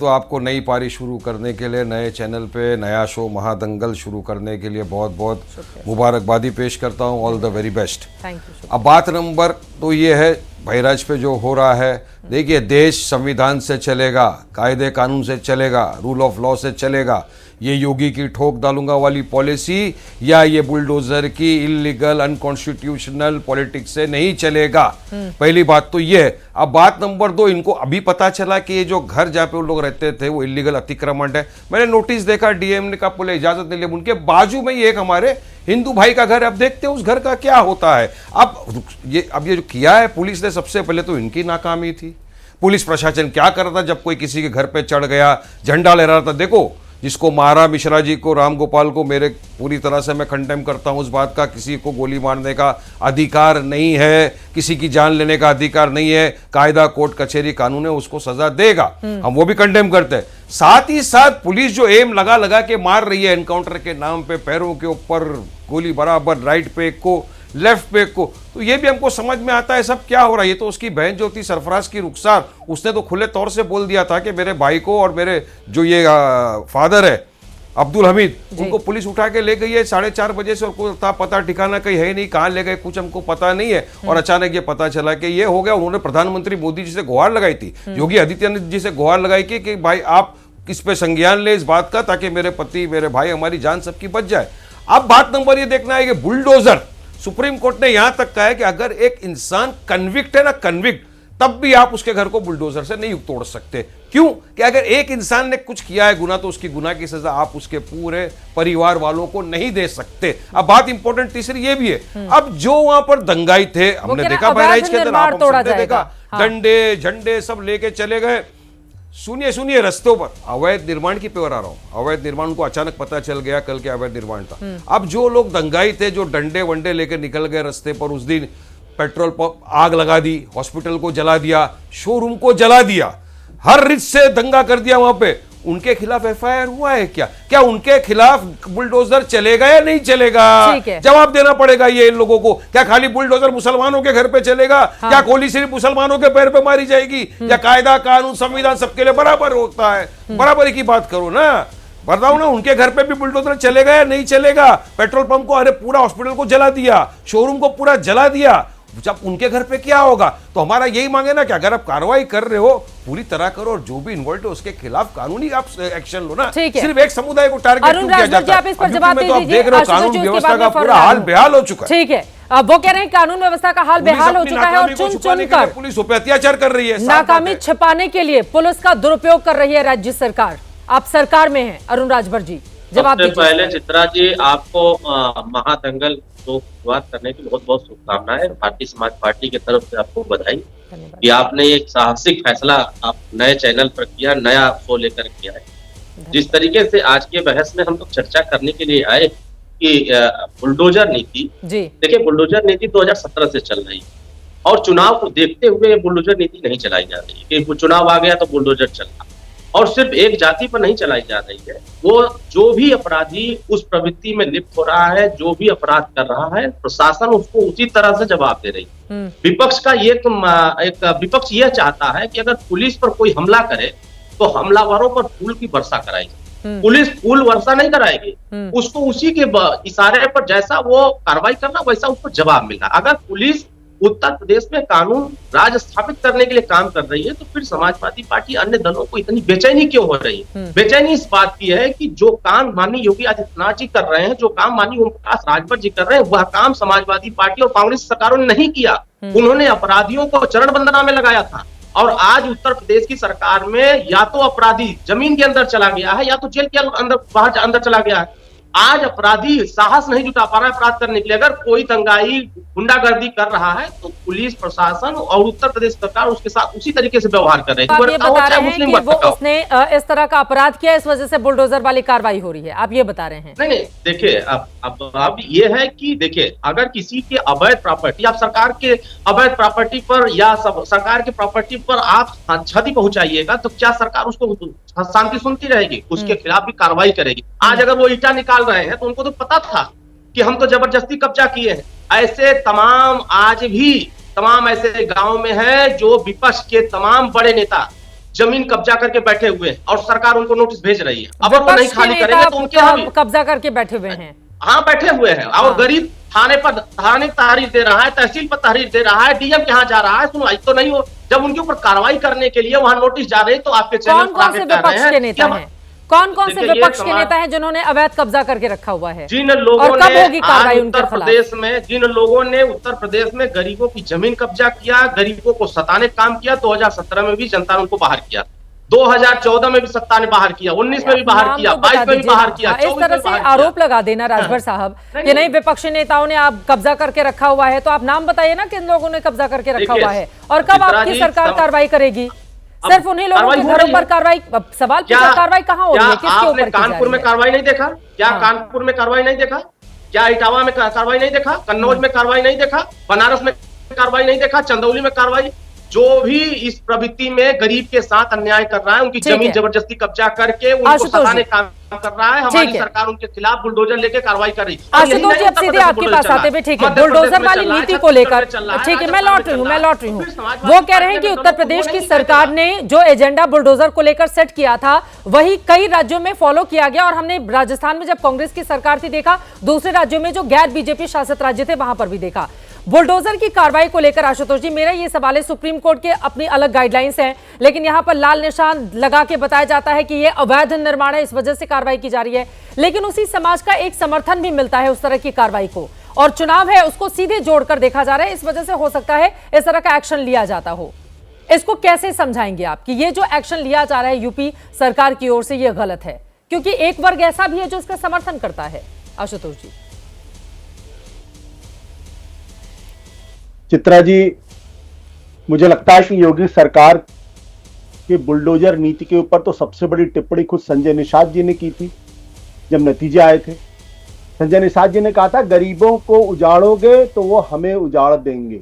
आपको नई पारी शुरू करने के लिए, नए चैनल पे नया शो महादंगल शुरू करने के लिए बहुत बहुत मुबारकबादी पेश करता हूं। All the very best. Thank you. अब बात नंबर तो ये है बहराइच पे जो हो रहा है, देखिए देश संविधान से चलेगा, कायदे कानून से चलेगा, रूल ऑफ लॉ से चलेगा। ये योगी की ठोक डालूंगा वाली पॉलिसी या ये बुलडोजर की इलीगल अनकॉन्स्टिट्यूशनल पॉलिटिक्स से नहीं चलेगा। पहली बात तो ये है। अब बात नंबर 2, इनको अभी पता चला कि ये जो घर जहाँ पे उन लोग रहते थे वो इलीगल अतिक्रमण है। मैंने नोटिस देखा, डीएम ने कहा बोले इजाजत नहीं ली, उनके बाजू में ही एक हमारे हिंदू भाई का घर है। अब देखते हैं उस घर का क्या होता है। अब ये जो किया है पुलिस ने, सबसे पहले तो इनकी नाकामी थी। पुलिस प्रशासन क्या कर रहा था जब कोई किसी के घर पे चढ़ गया, झंडा लहरा था। देखो जिसको मारा मिश्रा जी को, राम गोपाल को, मेरे पूरी तरह से मैं कंडेम करता हूं उस बात का। किसी को गोली मारने का अधिकार नहीं है, किसी की जान लेने का अधिकार नहीं है। कायदा कोर्ट कचहरी कानून है, उसको सजा देगा, हम वो भी कंडेम करते हैं। साथ ही साथ पुलिस जो एम लगा के मार रही है एनकाउंटर के नाम पे, पैरों के ऊपर गोली बराबर, राइट पे एक को लेफ्ट पे को, तो ये भी हमको समझ में आता है सब क्या हो रहा है। ये तो उसकी बहन जो थी सरफराज की रुखसार, उसने तो खुले तौर से बोल दिया था कि मेरे भाई को और मेरे जो ये फादर है अब्दुल हमीद, उनको पुलिस उठा के ले गई है 4:30 बजे से, और कोई पता ठिकाना कहीं है नहीं, कहाँ ले गए कुछ हमको पता नहीं है। और अचानक ये पता चला कि ये हो गया। उन्होंने प्रधानमंत्री मोदी जी से गुहार लगाई थी, योगी आदित्यनाथ जी से गुहार लगाई कि भाई आप इस पे संज्ञान ले इस बात का, ताकि मेरे पति मेरे भाई हमारी जान सबकी बच जाए। अब बात नंबर ये देखना है कि बुलडोजर, सुप्रीम कोर्ट ने यहां तक कहा है कि अगर एक इंसान कन्विक्ट है ना, कन्विक्ट, तब भी आप उसके घर को बुलडोजर से नहीं तोड़ सकते। क्यों? कि अगर एक इंसान ने कुछ किया है गुनाह, तो उसकी गुनाह की सजा आप उसके पूरे परिवार वालों को नहीं दे सकते। अब बात इंपॉर्टेंट तीसरी ये भी है, अब जो वहां पर दंगाई थे, हमने देखा बहराइच के अंदर, आप हमने देखा डंडे झंडे सब लेके चले गए। सुनिए रस्तों पर अवैध निर्माण की पेवर आ रहा हूं, अवैध निर्माण को अचानक पता चल गया कल के अवैध निर्माण था। अब जो लोग दंगाई थे, जो डंडे वंडे लेके निकल गए रस्ते पर, उस दिन पेट्रोल पंप आग लगा दी, हॉस्पिटल को जला दिया, शोरूम को जला दिया, हर रिच से दंगा कर दिया वहां पे, उनके खिलाफ एफआईआर हुआ है क्या उनके खिलाफ बुलडोजर चलेगा या नहीं चलेगा? जवाब देना पड़ेगा ये इन लोगों को। क्या खाली बुलडोजर मुसलमानों के घर पे चलेगा? हाँ। क्या गोली सिर्फ मुसलमानों के पैर पे मारी जाएगी? या कायदा कानून संविधान सबके लिए बराबर होता है? बराबरी की बात करो ना, बताओ ना, उनके घर पे भी बुलडोजर चलेगा या नहीं चलेगा? पेट्रोल पंप को, अरे पूरा हॉस्पिटल को जला दिया, शोरूम को पूरा जला दिया, जब उनके घर पे क्या होगा? तो हमारा यही मांगे ना कि अगर आप कार्रवाई कर रहे हो पूरी तरह करो, और जो भी इन्वॉल्व है उसके खिलाफ कानूनी आप एक्शन लो ना। सिर्फ एक समुदाय को टारगेट क्यों किया जाता है? तो आप देख रहे हो कानून व्यवस्था का पूरा हाल बेहाल हो चुका है। ठीक है, अब वो कह रहे हैं कानून व्यवस्था का हाल बेहाल हो चुका है, और चुन चुन कर पुलिस पे अत्याचार कर रही है, नाकामी छिपाने के लिए पुलिस का दुरुपयोग कर रही है राज्य सरकार। आप सरकार में हैं अरुण राजभर जी, जवाब दीजिए। पहले चित्रा जी, आपको महादंगल को शुरुआत करने की बहुत बहुत शुभकामनाएं। भारतीय समाज पार्टी की तरफ से आपको बधाई कि आपने एक साहसिक फैसला आप नए चैनल पर किया, नया शो लेकर किया है। जिस तरीके से आज के बहस में हम लोग चर्चा करने के लिए आए कि बुलडोजर नीति, देखिए बुलडोजर नीति 2017 से चल रही है, और चुनाव को देखते हुए बुलडोजर नीति नहीं चलाई जा रही है कि चुनाव आ गया तो बुलडोजर चल रहा, और सिर्फ एक जाति पर नहीं चलाई जा रही है। वो जो भी अपराधी उस प्रवृत्ति में लिप्त हो रहा है, जो भी अपराध कर रहा है, प्रशासन उसको उसी तरह से जवाब दे रही है। विपक्ष का एक विपक्ष यह चाहता है कि अगर पुलिस पर कोई हमला करे तो हमलावरों पर फूल की वर्षा कराएगी। पुलिस फूल वर्षा नहीं कराएगी, उसको उसी के इशारे पर जैसा वो कार्रवाई करना वैसा उसको जवाब मिलना। अगर पुलिस उत्तर प्रदेश में कानून राज स्थापित करने के लिए काम कर रही है, तो फिर समाजवादी पार्टी अन्य दलों को इतनी बेचैनी क्यों हो रही है? बेचैनी इस बात की है कि जो काम माननीय योगी आदित्यनाथ जी कर रहे हैं, जो काम माननीय ओम प्रकाश राजभर जी कर रहे हैं, वह काम समाजवादी पार्टी और कांग्रेस सरकारों ने नहीं किया। उन्होंने अपराधियों को चरण वंदना में लगाया था, और आज उत्तर प्रदेश की सरकार में या तो अपराधी जमीन के अंदर चला गया है, या तो जेल के अंदर चला गया है। आज अपराधी साहस नहीं जुटा पा रहा है अपराध करने के लिए। अगर कोई दंगाई गुंडागर्दी कर रहा है तो पुलिस प्रशासन और उत्तर प्रदेश सरकार उसके साथ उसी तरीके से व्यवहार कर रही है। आप ये बता रहे हैं कि वो उसने इस तरह का अपराध किया, इस वजह से बुलडोजर वाली कार्रवाई हो रही है, आप ये बता रहे हैं? नहीं, देखिए अब ये है कि देखिए, अगर किसी के अवैध प्रॉपर्टी, आप सरकार के अवैध प्रॉपर्टी पर या सरकार के प्रॉपर्टी पर आप क्षति पहुंचाइएगा, तो क्या सरकार उसको शांति सुनती रहेगी? उसके खिलाफ भी कार्रवाई करेगी। आज अगर वो ईटा निकाल रहे हैं तो उनको तो पता था कि हम तो जबरदस्ती कब्जा किए हैं। ऐसे तमाम आज भी तमाम ऐसे गांव में है जो विपक्ष के तमाम बड़े नेता जमीन कब्जा करके बैठे हुए हैं, और सरकार उनको नोटिस भेज रही है। अब वो नहीं खाली करेंगे तो उनके यहाँ कब्जा करके बैठे हुए हैं। हाँ, बैठे हुए हैं, और गरीब थाने पर तहरीर दे रहा है, तहसील पर तहरीर दे रहा है, डीएम के यहाँ जा रहा है, सुनवाई तो नहीं हो। जब उनके ऊपर कार्रवाई करने के लिए वहां नोटिस जा रहे हैं, तो आपके चैनल कौन कौन से विपक्ष के नेता हैं? कौन-कौन से विपक्ष के नेता हैं जिन्होंने अवैध कब्जा करके रखा हुआ है? जिन लोगों ने उत्तर प्रदेश में, जिन लोगों ने उत्तर प्रदेश में गरीबों की जमीन कब्जा किया, गरीबों को सताने काम किया, 2017 में भी जनता ने उनको बाहर किया, 2014 में भी सत्ता ने बाहर किया, 19 में भी बाहर किया, 22 में भी बाहर किया। इस तरह से आरोप लगा देना राजभर साहब कि नहीं विपक्षी नेताओं ने आप कब्जा करके रखा हुआ है, तो आप नाम बताइए ना किन लोगों ने कब्जा करके रखा हुआ है, और कब आपकी सरकार कार्रवाई करेगी? सिर्फ उन्हीं लोगों के घरों पर कार्रवाई? सवाल पूछा, कार्रवाई कहाँ हो रही है, किसके ऊपर? कानपुर में कार्रवाई नहीं देखा क्या? कानपुर में कार्रवाई नहीं देखा क्या? इटावा में कार्रवाई नहीं देखा? कन्नौज में कार्रवाई नहीं देखा? बनारस में कार्रवाई नहीं देखा? चंदौली में कार्रवाई? जो भी इस प्रवृत्ति में गरीब के साथ अन्याय कर रहा है, उनकी जमीन जबरदस्ती कब्जा करके उनको सताने का काम कर रहा है, हमारी सरकार उनके खिलाफ बुलडोजर लेके कार्रवाई कर रही है। आशुतोष जी, अब सीधे आपके पास आते हुए, ठीक है, बुलडोजर वाली नीति को लेकर, ठीक है, मैं लौट रही हूँ। वो कह रहे हैं कि उत्तर प्रदेश की सरकार ने जो एजेंडा बुलडोजर को लेकर सेट किया था वही कई राज्यों में फॉलो किया गया, और हमने राजस्थान में जब कांग्रेस की सरकार थी देखा, दूसरे राज्यों में जो गैर बीजेपी शासित राज्य थे वहां पर भी देखा। बुलडोजर की कार्रवाई को लेकर आशुतोष जी, मेरा ये सवाल है, सुप्रीम कोर्ट के अपनी अलग गाइडलाइंस हैं, लेकिन यहां पर लाल निशान लगा के बताया जाता है कि ये अवैध निर्माण है, इस वजह से कार्रवाई की जा रही है, लेकिन उसी समाज का एक समर्थन भी मिलता है उस तरह की कार्रवाई को, और चुनाव है उसको सीधे जोड़कर देखा जा रहा है, इस वजह से हो सकता है इस तरह का एक्शन लिया जाता हो। इसको कैसे समझाएंगे आप कि ये जो एक्शन लिया जा रहा है यूपी सरकार की ओर से ये गलत है, क्योंकि एक वर्ग ऐसा भी है जो इसका समर्थन करता है। आशुतोष जी। चित्रा जी, मुझे लगता है कि योगी सरकार के बुलडोजर नीति के ऊपर तो सबसे बड़ी टिप्पणी खुद संजय निषाद जी ने की थी जब नतीजे आए थे। संजय निषाद जी ने कहा था, गरीबों को उजाड़ोगे तो वो हमें उजाड़ देंगे।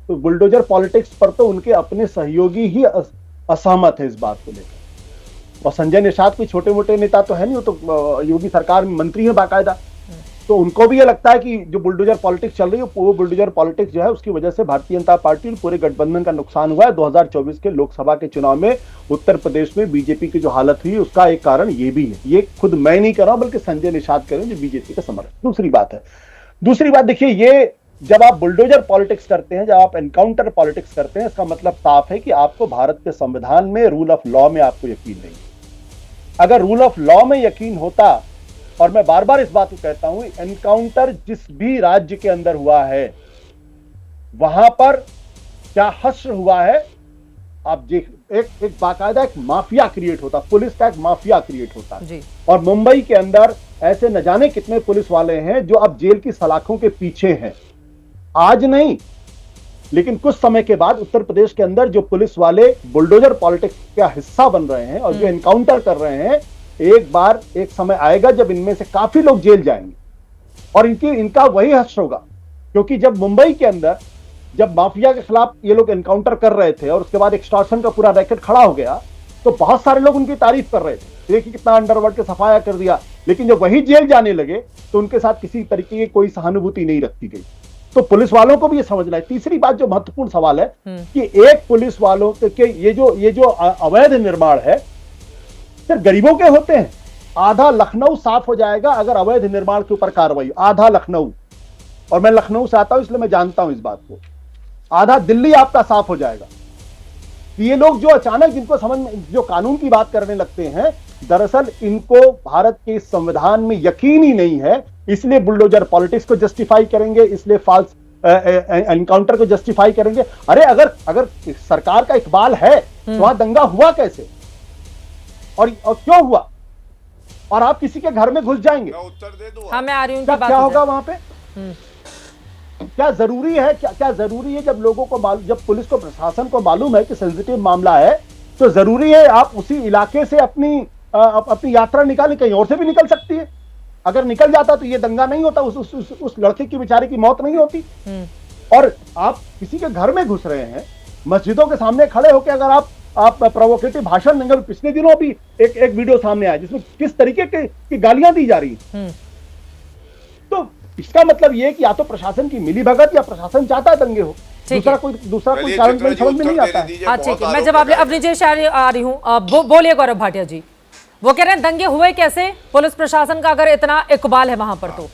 तो बुलडोजर पॉलिटिक्स पर तो उनके अपने सहयोगी ही असहमत है इस बात को लेकर, और संजय निषाद कोई छोटे मोटे नेता तो है नहीं, वो तो योगी सरकार में मंत्री है बाकायदा, तो उनको भी ये लगता है कि जो बुलडोजर पॉलिटिक्स चल रही है वो बुलडोजर पॉलिटिक्स जो है उसकी वजह से भारतीय जनता पार्टी और पूरे गठबंधन का नुकसान हुआ है। 2024 के लोकसभा के चुनाव में उत्तर प्रदेश में बीजेपी की जो हालत हुई उसका एक कारण ये भी है। ये खुद मैं नहीं कर रहा हूं, बल्कि संजय निषाद कर रहे हैं जो बीजेपी का समर्थक। दूसरी बात देखिए, ये जब आप बुलडोजर पॉलिटिक्स करते हैं, जब आप एनकाउंटर पॉलिटिक्स करते हैं, इसका मतलब साफ है कि आपको भारत के संविधान में, रूल ऑफ लॉ में आपको यकीन नहीं। अगर रूल ऑफ लॉ में यकीन होता, और मैं बार बार इस बात को कहता हूं, एनकाउंटर जिस भी राज्य के अंदर हुआ है वहां पर क्या हश्र हुआ है, आप देख, एक बाकायदा एक माफिया क्रिएट होता, पुलिस का एक माफिया क्रिएट होता है। और मुंबई के अंदर ऐसे न जाने कितने पुलिस वाले हैं जो अब जेल की सलाखों के पीछे हैं। आज नहीं, लेकिन कुछ समय के बाद उत्तर प्रदेश के अंदर जो पुलिस वाले बुलडोजर पॉलिटिक्स का हिस्सा बन रहे हैं और जो एनकाउंटर कर रहे हैं, एक समय आएगा जब इनमें से काफी लोग जेल जाएंगे, और इनका वही हश्र होगा। क्योंकि जब मुंबई के अंदर जब माफिया के खिलाफ ये लोग एनकाउंटर कर रहे थे और उसके बाद एक्सटॉर्शन का पूरा रैकेट खड़ा हो गया, तो बहुत सारे लोग उनकी तारीफ कर रहे थे, देखिए कितना अंडरवर्ल्ड के सफाया कर दिया। लेकिन जब वही जेल जाने लगे तो उनके साथ किसी तरीके की कोई सहानुभूति नहीं रखी गई। तो पुलिस वालों को भी ये समझना है। तीसरी बात जो महत्वपूर्ण सवाल है कि एक पुलिस वालों के ये जो अवैध निर्माण है सिर्फ गरीबों के होते हैं। आधा लखनऊ साफ हो जाएगा अगर अवैध निर्माण के ऊपर कार्रवाई, आधा लखनऊ, और मैं लखनऊ से आता हूं इसलिए मैं जानता हूं इस बात को, आधा दिल्ली आपका साफ हो जाएगा। ये लोग जो अचानक जिनको समझ में, जो कानून की बात करने लगते हैं, दरअसल इनको भारत के संविधान में यकीन ही नहीं है, इसलिए बुलडोजर पॉलिटिक्स को जस्टिफाई करेंगे, इसलिए फॉल्स एनकाउंटर को जस्टिफाई करेंगे। अरे अगर सरकार का इकबाल है तो वहां दंगा हुआ कैसे और क्यों हुआ, और आप किसी के घर में घुस जाएंगे, उत्तर दे दूं। हाँ, मैं आ रही हूं, क्या होगा वहां पे? क्या जरूरी है, क्या जरूरी है जब लोगों को जब पुलिस को, प्रशासन को मालूम है कि सेंसिटिव मामला है, तो जरूरी है आप उसी इलाके से अपनी यात्रा निकालें, कहीं और से भी निकल सकती है। अगर निकल जाता तो ये दंगा नहीं होता, उस लड़के की बेचारे की मौत नहीं होती। और आप किसी के घर में घुस रहे हैं, मस्जिदों के सामने खड़े होकर अगर आप प्रोवोकेटिव भाषण देंगे। पिछले दिनों भी एक वीडियो सामने आया जिसमें किस तरीके की गालियां दी जा रही हैं। तो इसका मतलब ये कि या तो प्रशासन की मिलीभगत या प्रशासन चाहता है दंगे हो, दूसरा कोई कारण समझ में नहीं आता है। ठीक है, मैं जवाब अब निजेश आ रही हूँ। बोलिए गौरव भाटिया जी, वो कह रहे हैं दंगे हुए कैसे, पुलिस प्रशासन का अगर इतना इकबाल है वहां पर तो।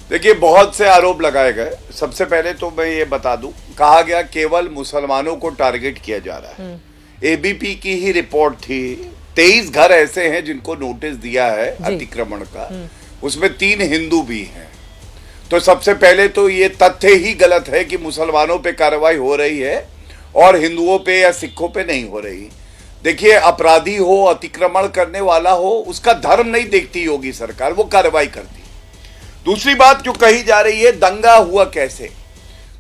देखिए, बहुत से आरोप लगाए गए। सबसे पहले तो मैं ये बता दूं, कहा गया केवल मुसलमानों को टारगेट किया जा रहा है। एबीपी की ही रिपोर्ट थी, 23 घर ऐसे हैं जिनको नोटिस दिया है अतिक्रमण का, उसमें 3 हिंदू भी हैं। तो सबसे पहले तो ये तथ्य ही गलत है कि मुसलमानों पे कार्रवाई हो रही है और हिंदुओं पे या सिखों पे नहीं हो रही। देखिए, अपराधी हो, अतिक्रमण करने वाला हो, उसका धर्म नहीं देखती योगी सरकार, वो कार्रवाई करती। दूसरी बात जो कही जा रही है, दंगा हुआ कैसे,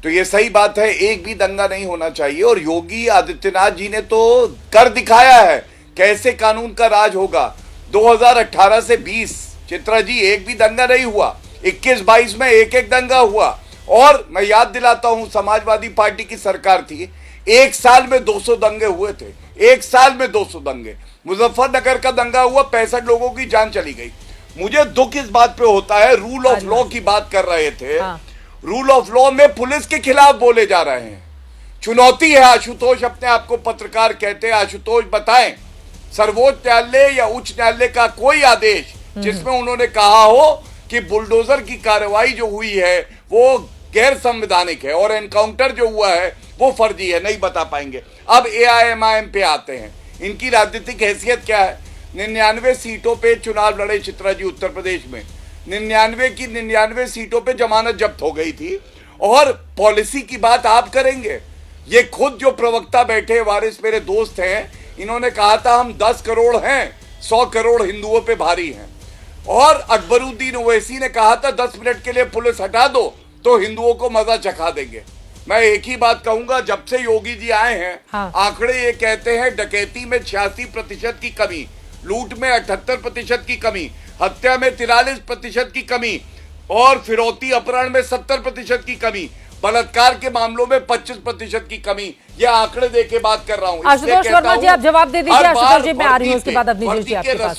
तो ये सही बात है, एक भी दंगा नहीं होना चाहिए। और योगी आदित्यनाथ जी ने तो कर दिखाया है कैसे कानून का राज होगा। 2018 से 20 चित्रा जी, एक भी दंगा नहीं हुआ, 21-22 में एक एक दंगा हुआ। और मैं याद दिलाता हूं, समाजवादी पार्टी की सरकार थी, एक साल में 200 दंगे हुए थे, एक साल में 200 दंगे। मुजफ्फरनगर का दंगा हुआ, 65 लोगों की जान चली गई। मुझे दुख इस बात पे होता है, रूल ऑफ लॉ की बात कर रहे थे, रूल ऑफ लॉ में पुलिस के खिलाफ बोले जा रहे हैं। चुनौती है, आशुतोष अपने आप को पत्रकार कहते हैं, आशुतोष बताएं सर्वोच्च न्यायालय या उच्च न्यायालय का कोई आदेश जिसमें उन्होंने कहा हो कि बुलडोजर की कार्रवाई जो हुई है वो गैर संवैधानिक है और एनकाउंटर जो हुआ है वो फर्जी है, नहीं बता पाएंगे। अब AIMIM पे आते हैं, इनकी राजनीतिक हैसियत क्या है? 99 सीटों पे चुनाव लड़े चित्रा जी उत्तर प्रदेश में, 99 की 99 सीटों पे जमानत जब्त हो गई थी। और पॉलिसी की बात आप करेंगे? ये खुद जो प्रवक्ता बैठे वारिस मेरे दोस्त हैं, इन्होंने कहा था हम 10 करोड़ हैं, 100 करोड़ हिंदुओं पे भारी हैं। और अकबरुद्दीन ओवैसी ने कहा था 10 मिनट के लिए पुलिस हटा दो तो हिंदुओं को मजा चखा देंगे। मैं एक ही बात कहूंगा, जब से योगी जी आए हैं, आंकड़े ये कहते हैं डकैती में 86% की कमी, लूट में 78% की कमी, हत्या में 43% की कमी और फिरौती अपहरण में 70% की कमी, बलात्कार के मामलों में 25% की कमी। ये आंकड़े दे के बात कर रहा हूँ। आशुतोष वर्मा जी आप जवाब दे दीजिए। आशुतोष जी मैं आ रही हूँ, उसके बाद अपनी जी आपके पास।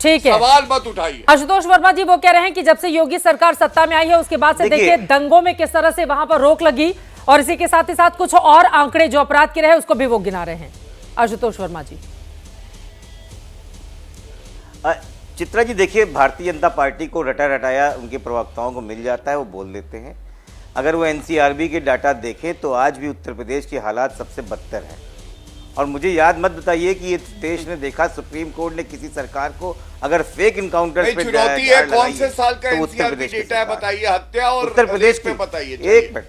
ठीक है, सवाल मत उठाइए। आशुतोष वर्मा जी वो कह रहे हैं कि जब से योगी सरकार सत्ता में आई है उसके बाद से देखिए दंगों में किस तरह से वहां पर रोक लगी और इसी के साथ ही साथ कुछ और आंकड़े जो अपराध के रहे उसको भी वो गिना रहे हैं। आशुतोष वर्मा जी। चित्रा जी देखिए, भारतीय जनता पार्टी को रटा रटाया उनके प्रवक्ताओं को मिल जाता है, वो बोल देते हैं। अगर वो NCRB के डाटा देखें तो आज भी उत्तर प्रदेश के हालात सबसे बदतर हैं। और मुझे याद मत बताइए कि ये देश ने देखा सुप्रीम कोर्ट ने किसी सरकार को अगर फेक इनकाउंटर पे चुनौती है, कौन से साल का NCRB डेटा है बताइए, हत्या और उत्तर प्रदेश में बताइए। एक मिनट,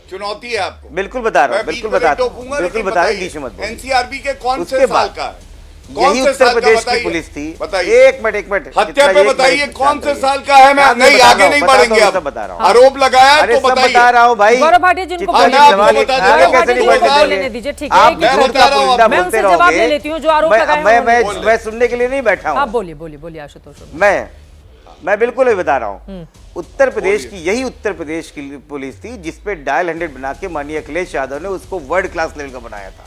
चुनौती है आपको? बिल्कुल बता रहा हूँ, बिल्कुल बता रहा हूँ, बिल्कुल बता रहा हूँ। NCRB के कौन से साल का है? यही उत्तर प्रदेश की पुलिस थी। एक मिनट हत्या पे बताइए कौन से साल का है? मैं नहीं आगे नहीं बढ़ेंगे, अब बता रहा हूँ। आरोप लगाया तो बताइए। बता रहा हूँ भाई, गौरव भाटिया जी उनको दीजिए। ठीक है, जवाब ले लेती हूँ जो आरोप लगाए। मैं सुनने के लिए नहीं बैठा हूँ। आप बोलिए बोलिए बोलिए आशुतोष। मैं बिल्कुल ही बता रहा हूँ। उत्तर प्रदेश की यही उत्तर प्रदेश की पुलिस थी जिसपे डायल 100 बना के माननीय अखिलेश यादव ने उसको वर्ल्ड क्लास लेवल का बनाया था।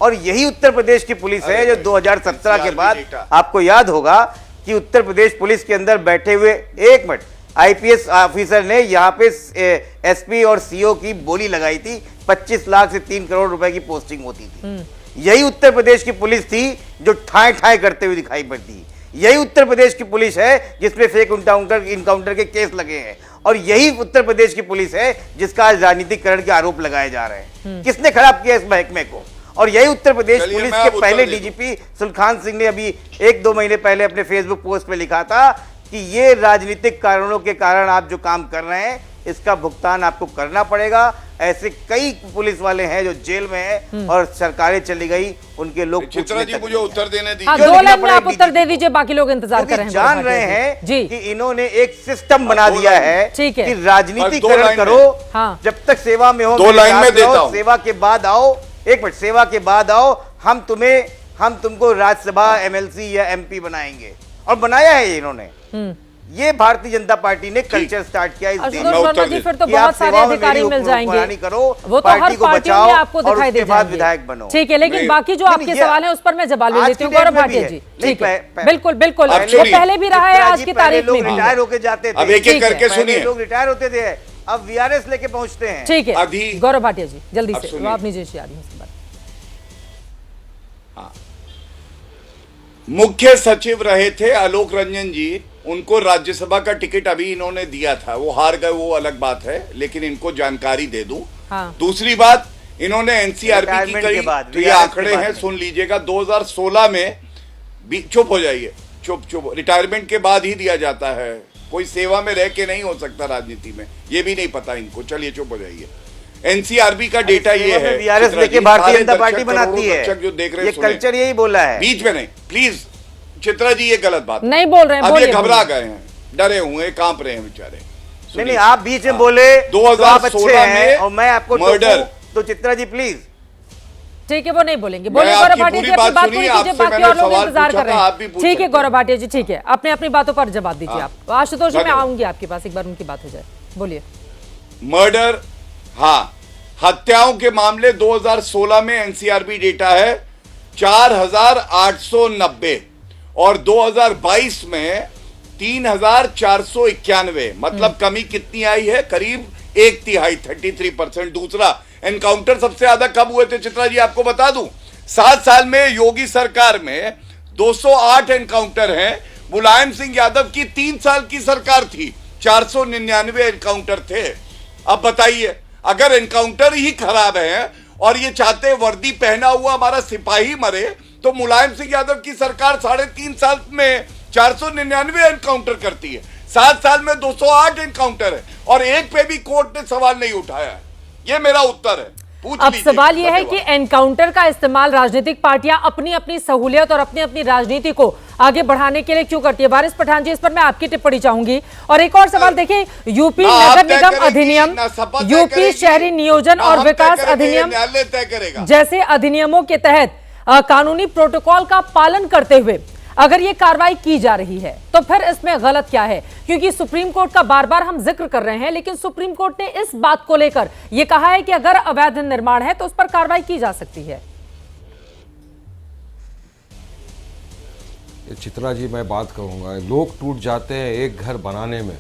और यही उत्तर प्रदेश की पुलिस है जो 2017 के बाद आपको याद होगा कि उत्तर प्रदेश पुलिस के अंदर बैठे हुए एक मिनट IPS ऑफिसर ने यहाँ पे SP और CO की बोली लगाई थी, 25 लाख से 3 करोड़ रुपए की पोस्टिंग होती थी। यही उत्तर प्रदेश की पुलिस थी जो ठाए ठाए करते हुए दिखाई पड़ती। यही उत्तर प्रदेश की पुलिस है जिसमें फेक इनकाउंटर के केस लगे हैं। और यही उत्तर प्रदेश की पुलिस है जिसका आज राजनीतिकरण के आरोप लगाए जा रहे हैं। किसने खराब किया इस महकमे को? और यही उत्तर प्रदेश पुलिस के पहले DGP सुलखान सिंह ने अभी 1-2 महीने पहले अपने फेसबुक पोस्ट पे लिखा था कि ये राजनीतिक कारणों के कारण आप जो काम कर रहे हैं इसका भुगतान आपको करना पड़ेगा। ऐसे कई पुलिस वाले हैं जो जेल में हैं और सरकारें चली गई, उनके लोग चित्रा जी मुझे उत्तर देने दीजिए। हाँ, 2 लाइन में आप उत्तर दे दीजिए, बाकी लोग इंतजार कर रहे हैं। जान रहे हैं जी कि इन्होंने एक सिस्टम बना दिया है कि राजनीतिकरण करो, जब तक सेवा में हो 2 लाइन में देता हूं। सेवा के बाद आओ, एक मिनट, सेवा के बाद आओ, हम तुमको राज्यसभा MLC या MP बनाएंगे। और बनाया है इन्होंने। ये भारतीय जनता पार्टी ने कल्चर स्टार्ट किया इस देश में। फिर तो बहुत सारे अधिकारी मिल जाएंगे, करो, वो तो हर पार्टियों में आपको दिखाई दे जाएंगे। विधायक बनो, ठीक है। लेकिन बाकी जो आपके सवाल है उस पर मैं जवाब ले लेती हूँ गौरव भाटिया जी। ठीक है, बिल्कुल बिल्कुल, वो पहले भी रहा है, आज की तारीख में भी। रिटायर होके जाते थे, अब एक-एक करके सुनिए, लोग रिटायर होते थे, अब VRS लेके पहुंचते हैं। ठीक है गौरव भाटिया जी, जल्दी से आप नीचे आ रही हैं। मुख्य सचिव रहे थे आलोक रंजन जी, उनको राज्यसभा का टिकट अभी इन्होंने दिया था, वो हार गए, वो अलग बात है, लेकिन इनको जानकारी दे दूं। दूसरी बात, इन्होंने NCRB की कई तो ये आंकड़े हैं, सुन लीजिएगा। 2016 में भी, चुप हो जाइए, चुप, रिटायरमेंट के बाद ही दिया जाता है, कोई सेवा में रह के नहीं हो सकता राजनीति में, ये भी नहीं पता इनको, चलिए चुप हो जाइए। NCRB का डेटा ये है, VRS लेके भारतीय जनता पार्टी बनाती है, जो देख रहे हैं, ये कल्चर यही बोला है, बीच में नहीं, प्लीज चित्रा जी ये गलत बात नहीं बोल रहे हैं। अब ये घबरा गए हैं, डरे हुए, कांप रहे हैं बेचारे। नहीं, आप बीच में बोले 2016 में और मैं आपको मर्डर। तो चित्रा जी प्लीज ठीक है, वो नहीं बोलेंगे। बोलिए गौरव भाटिया जी, अपनी बात पूरी कीजिए, बाकी और लोग इंतजार कर रहे हैं। ठीक है गौरव भाटिया जी, ठीक है, अपने अपनी बातों पर जवाब दीजिए आप। आशुतोष जी, मैं आऊंगी आपके पास, एक बार उनकी बात हो जाए, बोलिए। मर्डर, हाँ, हत्याओं के मामले 2016 में एनसीआरबी डेटा है 4890 और 2022 में 3491। मतलब कमी कितनी आई है? करीब 1/3, 33%। दूसरा, एनकाउंटर सबसे ज्यादा कब हुए थे चित्रा जी, आपको बता दूं, 7 साल में योगी सरकार में 208 एनकाउंटर हैं। मुलायम सिंह यादव की 3 साल की सरकार थी, 499 एनकाउंटर थे। अब बताइए, अगर एनकाउंटर ही खराब है और ये चाहते वर्दी पहना हुआ हमारा सिपाही मरे, तो मुलायम सिंह यादव की सरकार 3.5 साल में 499 एनकाउंटर करती है। 7 साल में 208 एनकाउंटर है और एक पे भी कोर्ट ने सवाल नहीं उठाया है। ये मेरा उत्तर है। अब सवाल यह है कि एनकाउंटर का इस्तेमाल राजनीतिक पार्टियां अपनी अपनी सहूलियत और अपनी अपनी राजनीति को आगे बढ़ाने के लिए क्यों करती है? वारिस पठान जी, इस पर मैं आपकी टिप्पणी चाहूंगी। और एक और सवाल देखिए, यूपी नगर निगम अधिनियम, यूपी शहरी नियोजन और विकास अधिनियम जैसे अधिनियमों के तहत कानूनी प्रोटोकॉल का पालन करते हुए अगर ये कार्रवाई की जा रही है तो फिर इसमें गलत क्या है? क्योंकि सुप्रीम कोर्ट का बार बार हम जिक्र कर रहे हैं, लेकिन सुप्रीम कोर्ट ने इस बात को लेकर यह कहा है कि अगर अवैध निर्माण है तो उस पर कार्रवाई की जा सकती है। चित्रा जी, मैं बात करूंगा, लोग टूट जाते हैं एक घर बनाने में,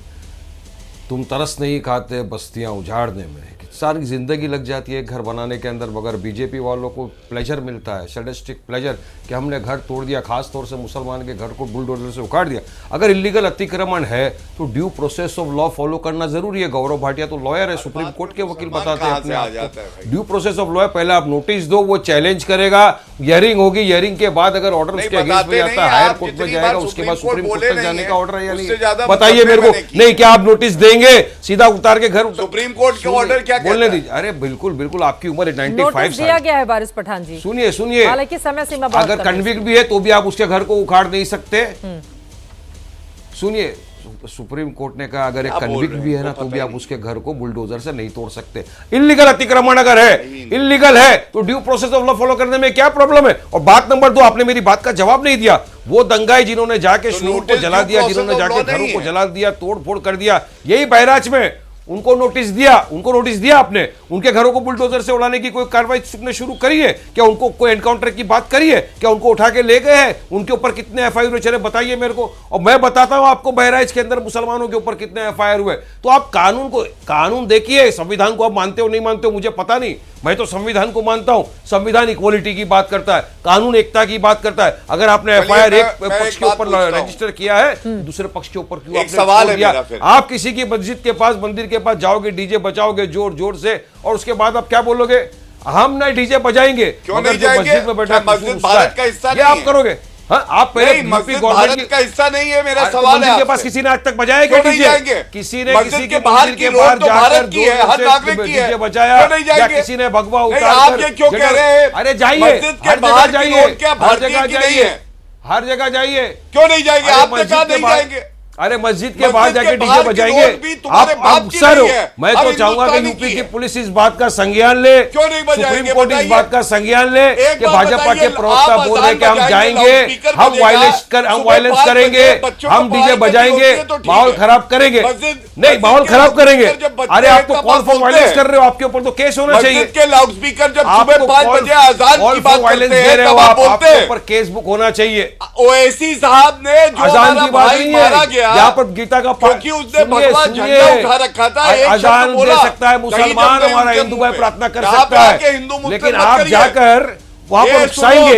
तुम तरस नहीं खाते बस्तियां उजाड़ने में। सारी जिंदगी लग जाती है एक घर बनाने के अंदर, मगर बीजेपी वालों को प्लेजर मिलता है, सैडिस्टिक प्लेजर, कि हमने घर तोड़ दिया, खास तौर से मुसलमान के घर को बुलडोजर से उखाड़ दिया। अगर इलीगल अतिक्रमण है तो due process of law follow करना जरूरी है। गौरव भाटिया तो लॉयर है, सुप्रीम कोर्ट के वकील बताते हैं अपने आप को। ड्यू प्रोसेस ऑफ लॉ है, पहले आप नोटिस दो, वो चैलेंज करेगा, हियरिंग होगी, हियरिंग के बाद अगर ऑर्डर उसके अगेंस्ट में जाता है हायर कोर्ट में जाएगा, उसके बाद सुप्रीम कोर्ट तक जाने का ऑर्डर है या नहीं, बताइए मेरे को। नहीं, क्या आप नोटिस देंगे सीधा उतार के घर? सुप्रीम कोर्ट के ऑर्डर क्या बोलने दीजिए। अरे बिल्कुल बिल्कुल, आपकी उम्र 95 दिया गया है वारिस पठान जी। सुनिए, हालांकि समय सीमा अगर कन्विक्ट भी है तो भी आप उसके घर को उखाड़ नहीं सकते। सुनिए, सुप्रीम कोर्ट ने कहा अगर एक कन्विक्ट भी है ना तो भी आप उसके घर को बुलडोजर से नहीं तोड़ सकते। इल्लीगल अतिक्रमण अगर है, इल्लीगल है, तो due process of law follow करने में क्या प्रॉब्लम है? और बात नंबर 2, आपने मेरी बात का जवाब नहीं दिया। वो दंगाई जिन्होंने जाके शोर को जला दिया, जिन्होंने जाके घरों को जला दिया, तोड़ फोड़ कर दिया, यही बहराइच में उनको नोटिस दिया आपने? उनके घरों को बुलडोजर से उड़ाने की कोई कार्रवाई तुमने शुरू करी है क्या? उनको कोई एनकाउंटर की बात करी है क्या? उनको उठा के ले गए हैं? उनके ऊपर कितने एफआईआर चले बताइए मेरे को, और मैं बताता हूं आपको बहराइच के अंदर मुसलमानों के ऊपर कितने एफआईआर हुए। तो आप कानून देखिए, संविधान को आप मानते हो नहीं मानते हो मुझे पता नहीं, मैं तो संविधान को मानता हूं। संविधान इक्वलिटी की बात करता है, कानून एकता की बात करता है। अगर आपने एफआईआर एक पक्ष के ऊपर रजिस्टर किया है, दूसरे पक्ष के ऊपर क्यों आपने छोड़ दिया? आप किसी की मस्जिद के पास, मंदिर के पास जाओगे, डीजे बजाओगे जोर जोर से, और उसके बाद आप क्या बोलोगे? हम नहीं डीजे बजाएंगे, क्यों नहीं जाएंगे? मस्जिद में बैठा मस्जिद भारत का हिस्सा ये आप करोगे? हाँ, आप पहले मस्जिद भारत का हिस्सा नहीं है, मेरा सवाल है। के पास किसी ने आज तक बजाया क्या डीजे? किसी ने किसी के बाहर के बाहर जाकर डीजे बजाया या किसी ने भगवा उतार? आप ये क्यों कह रहे हैं? अरे जाइए, हर जगह जाइए, हर जगह जाइए, हर जगह जाइए। क्यों नहीं जाएंगे? आपने कहा नहीं जाएंगे। अरे मस्जिद के बाहर जाके डीजे बजाएंगे आप सर हो? मैं तो चाहूंगा कि यूपी की पुलिस इस बात का संज्ञान ले, सुप्रीम कोर्ट इस बात का संज्ञान ले कि भाजपा के प्रवक्ता बोल रहे कि हम जाएंगे, हम वायलेंस करेंगे, हम डीजे बजाएंगे, माहौल खराब करेंगे। नहीं, माहौल खराब करेंगे। अरे आप तो कॉल फॉर वायलेंस कर रहे हो, आपके ऊपर तो केस होना चाहिए। के लाउड स्पीकर जब सुबह 5 बजे आजान की बात वायलेंस दे रहे हो आप, आपके ऊपर केस बुक होना चाहिए। ओवैसी साहब ने आजान की बात नहीं है, यहाँ पर गीता का क्योंकि उसने भगवा झंडा उठा रखा था, अजान दे सकता है मुसलमान, हमारा हिंदू भाई प्रार्थना कर सकता है, लेकिन आप जाकर वहां पर उकसाएंगे,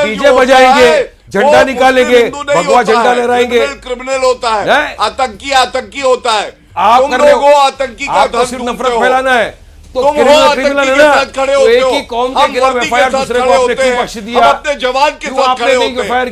डीजे बजाएंगे, झंडा निकालेंगे, भगवा झंडा लहराएंगे। क्रिमिनल होता है, आतंकी होता है। आप कर रहे हो आतंकी का आपको सिर्फ नफरत फैलाना है, तो क्रिमिनल है ना? तो एक ही कौम के खिलाफ एफआईआर दूसरे को आपने क्यों बख्श दिया? अपने जवान के साथ खड़े होते हैं।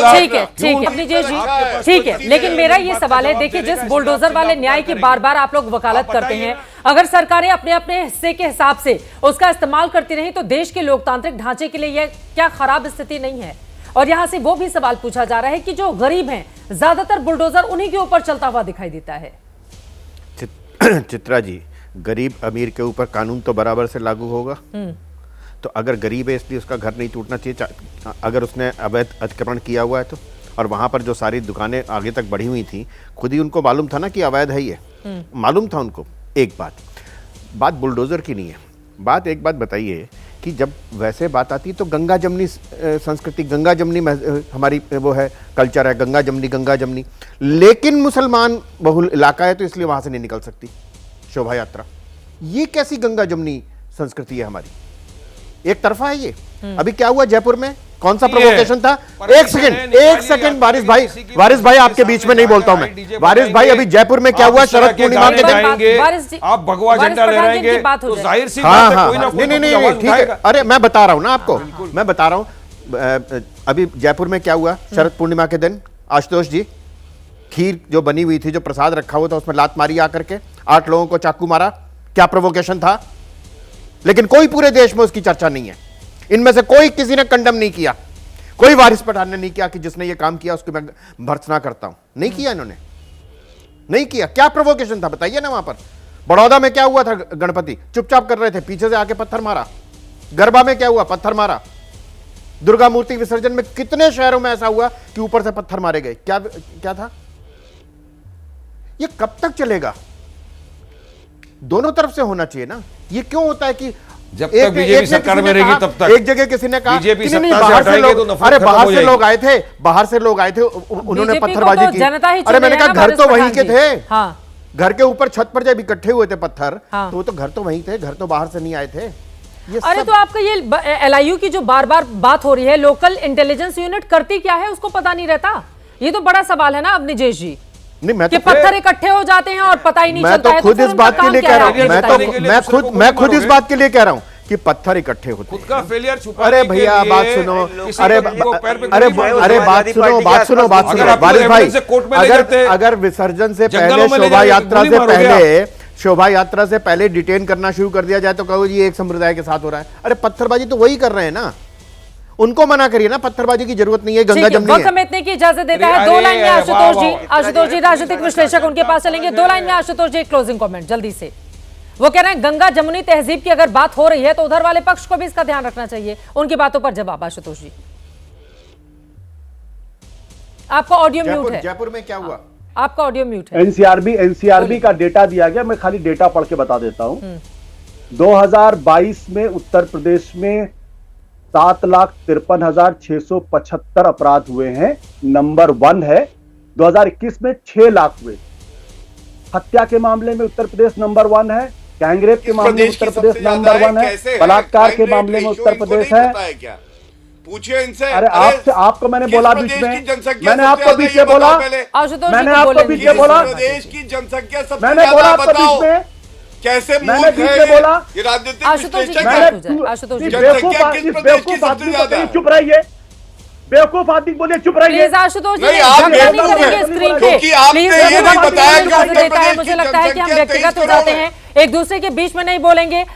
ठीक है, ठीक है, लेकिन मेरा ये सवाल है, देखिए जिस बुलडोजर वाले न्याय की बार बार आप लोग वकालत करते हैं, अगर सरकारें अपने अपने हिस्से के हिसाब से उसका इस्तेमाल करती रही तो देश के लोकतांत्रिक ढांचे के लिए यह क्या खराब स्थिति नहीं है? और यहां से वो भी सवाल पूछा जा रहा है कि जो गरीब हैं, ज्यादातर बुलडोजर उन्हीं के ऊपर चलता हुआ दिखाई देता है। चित्रा जी, गरीब अमीर के ऊपर कानून तो बराबर से लागू होगा, तो अगर गरीब है इसलिए उसका घर नहीं टूटना चाहिए, अगर उसने अवैध अतिक्रमण किया हुआ है तो, और वहाँ पर जो सारी दुकानें आगे तक बढ़ी हुई थी, खुद ही उनको मालूम था ना कि अवैध है ये, मालूम था उनको। एक बात बुलडोज़र की नहीं है। बात एक बात बताइए कि जब वैसे बात आती है तो गंगा जमनी संस्कृति, गंगा जमनी हमारी वो है, कल्चर है, गंगा जमनी, लेकिन मुसलमान बहुल इलाका है तो इसलिए वहाँ से नहीं निकल सकती शोभा यात्रा। ये कैसी गंगा जमनी संस्कृति है हमारी? एक तरफा है ये। अभी क्या हुआ जयपुर में, कौन सा प्रोवोकेशन था? एक सेकंड वारिस भाई आपके बीच में नहीं बोलता हूं मैं। वारिस भाई अभी जयपुर में क्या हुआ? शरद पूर्णिमा के दिन आप भगवा झंडा लहराएंगे तो जाहिर सी बात है कोई ना कोई नहीं ठीक है। अरे मैं बता रहा हूं ना आपको, मैं बता रहा हूं अभी जयपुर में क्या हुआ शरद पूर्णिमा के दिन? आशुतोष जी, खीर जो बनी हुई थी, जो प्रसाद रखा हुआ था, उसमें लात मारी आकर के 8 लोगों को चाकू मारा। क्या प्रोवोकेशन था? लेकिन कोई पूरे देश में उसकी चर्चा नहीं है। इनमें से कोई किसी ने कंडम नहीं किया, कोई वारिस पठान ने नहीं किया कि जिसने ये काम किया उसको मैं भर्त्सना करता हूं। नहीं किया इन्होंने, नहीं किया। क्या प्रोवोकेशन था बताइए ना। वहां पर बड़ौदा में क्या हुआ था? गणपति चुपचाप कर रहे थे, पीछे से आके पत्थर मारा। गरबा में क्या हुआ? पत्थर मारा। दुर्गा मूर्ति विसर्जन में कितने शहरों में ऐसा हुआ कि ऊपर से पत्थर मारे गए? क्या था? ये कब तक चलेगा? दोनों तरफ से होना चाहिए ना। ये क्यों होता है कि जब तक बीजेपी सरकार में रहेगी तब तक? एक जगह किसी ने कहा बीजेपी कि नहीं, सत्ता से हटाएगी तो नफरत अरे खत्म हो बाहर से जाएगी। लोग आए थे, उन्होंने पत्थरबाजी की। जनता ही अरे मैंने कहा चुन रही है ना घर तो वारिस वहीं के पठान थे। हाँ। घर के ऊपर छत पर जब इकट्ठे हुए थे पत्थर, हाँ। तो वो तो घर तो वहीं थे, घर तो बाहर से नहीं आए थे। ये अरे तो आपका ये LIU की जो बार बार बात हो रही है, लोकल इंटेलिजेंस यूनिट करती क्या है उसको पता नहीं रहता? ये तो बड़ा सवाल है ना अब निजेश जी, नहीं, मैं कि तो पत्थर इकट्ठे हो जाते हैं और पता ही नहीं मैं चलता तो है। खुद फिर इस उनका बात के काम लिए क्या कह रहा है? हूं, मैं खुद इस बात के लिए कह रहा हूं कि पत्थर इकट्ठे होते खुद का फेलियर छुपाने अरे के भैया लिए बात सुनो, अरे समाजवादी बात सुनो वारिस भाई, अगर विसर्जन से पहले शोभा यात्रा से पहले डिटेन करना शुरू कर दिया जाए तो कहो जी एक संप्रदाय के साथ हो रहा है। अरे पत्थरबाजी तो वही कर रहे हैं ना, उनको मना करिए ना, पत्थरबाजी की जरूरत नहीं है, गंगा जमनी है। हमें इतने की इजाजत देता है। 2 लाइन में आशुतोष जी राजनीतिक विश्लेषक, उनके पास चलेंगे। 2 लाइन में आशुतोष जी क्लोजिंग कमेंट जल्दी से। वो कह रहे हैं गंगा जमुनी तहजीब की अगर बात हो रही है तो उधर वाले पक्ष को भी इसका ध्यान रखना चाहिए। उनकी बातों पर जवाब आशुतोष जी। आपका ऑडियो म्यूट है। जयपुर में क्या हुआ? आपका ऑडियो म्यूट है। एनसीआरबी का डेटा दिया गया, मैं खाली डेटा पढ़ के बता देता हूं। 2022 में उत्तर प्रदेश में 7,53,675 अपराध हुए हैं, नंबर 1 है। 2021 में 6 लाख हुए। हत्या के मामले में उत्तर प्रदेश नंबर 1 है। गैंगरेप के मामले में उत्तर प्रदेश नंबर 1 है। बलात्कार के मामले में उत्तर प्रदेश है। पूछिए इनसे। अरे आपको मैंने बोला बीच में, मैंने आपको बीच में बोला, मैंने आपको बीच में बोला, प्रदेश की जनसंख्या सबसे मैंने बोला आपको बीच में, कैसे मैंने बीच में बोला। ये राजनीतिक आशुतोष जी विश्लेषक बेवकूफ आदमी को कहीं चुप रहिए, बेवकूफ आदमी बोलिए चुप रहिए। प्लीज आशुतोष जी नहीं, आप झगड़ा नहीं करेंगे स्क्रीन पे। क्योंकि आपने प्लीज ये नहीं बताया कि उत्तर देता है, प्रदेश मुझे की लगता है कि हम जनसंख्या व्यक्तिगत हो 23 जाते करोड़ हैं, एक दूसरे के बीच में नहीं बोलेंगे।